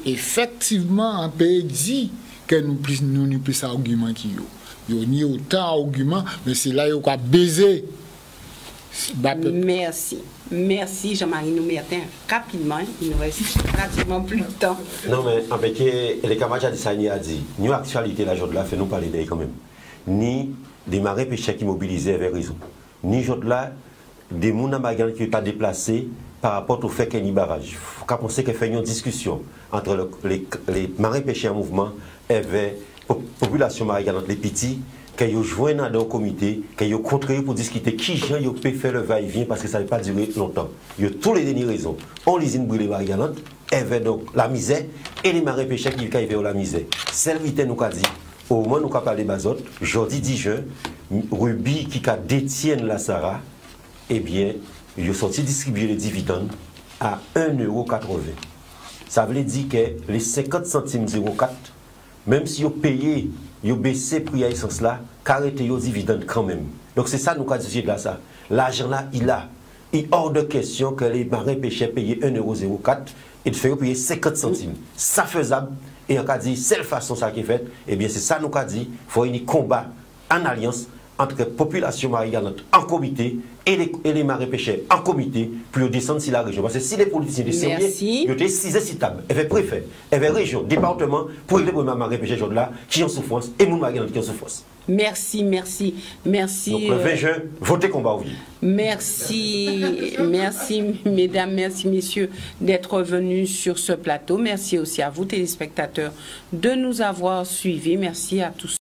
Speaker 8: effectivement un pays dit que nous plus argument qui yo ni autant argument mais c'est là yo ka baiser.
Speaker 1: Merci Jean-Marie Noumertin. Rapidement, il nous reste pratiquement plus de temps.
Speaker 2: Non mais avec les camarades a dit, nous actualité la journée là fait nous parler d'elle quand même. Ni des marins pêcheurs qui mobilisés avec raison. Ni journée là des mounamagan qui pas déplacés par rapport au fait qu'il y a un barrage. Il faut penser qu'il y a une discussion entre les marins pêcheurs en mouvement et la population maringaine, les petits, qu'ils ont joint dans un comité, qu'ils ont contrôlé pour discuter qui gens peut faire le va-et-vient parce que ça ne va pas durer longtemps. Il y a tous les dernières raisons. On les brûlés maringaine, et donc la misère, et les marins pêcheurs qui vivent la misère. Celle qui nous a dit, au moins nous avons parlé de Bazot, jeudi 10 juin, Ruby qui détient la Sahara, eh bien, ils ont sorti distribuer les dividendes à 1,80 €. Ça veut dire que les 50 centimes 0,4, même si ils ont payé, ils ont baissé le prix à l'essence là, carrété les dividendes quand même. Donc c'est ça nous avons dit là ça. L'argent là, il est hors de question que les marins pêcheurs payent 1,04 € et de faire payer 50 centimes. Ça faisable. Et on a dit, c'est la façon ça qui est fait. Eh bien c'est ça nous avons dit, il faut un combat en alliance entre la population marie-galante en comité et les marins pêcheurs en comité pour descendre sur la région. Parce que si les politiciens étaient sérieux, ils étaient 6 citables. Et préfet, et région, département, pour les marins pêcheurs là qui ont souffrance et les marie-galante qui ont souffrance.
Speaker 1: Merci. Donc
Speaker 2: le 20 juin, votez combat ouvrier.
Speaker 1: Merci mesdames, merci messieurs d'être venus sur ce plateau. Merci aussi à vous téléspectateurs de nous avoir suivis. Merci à tous.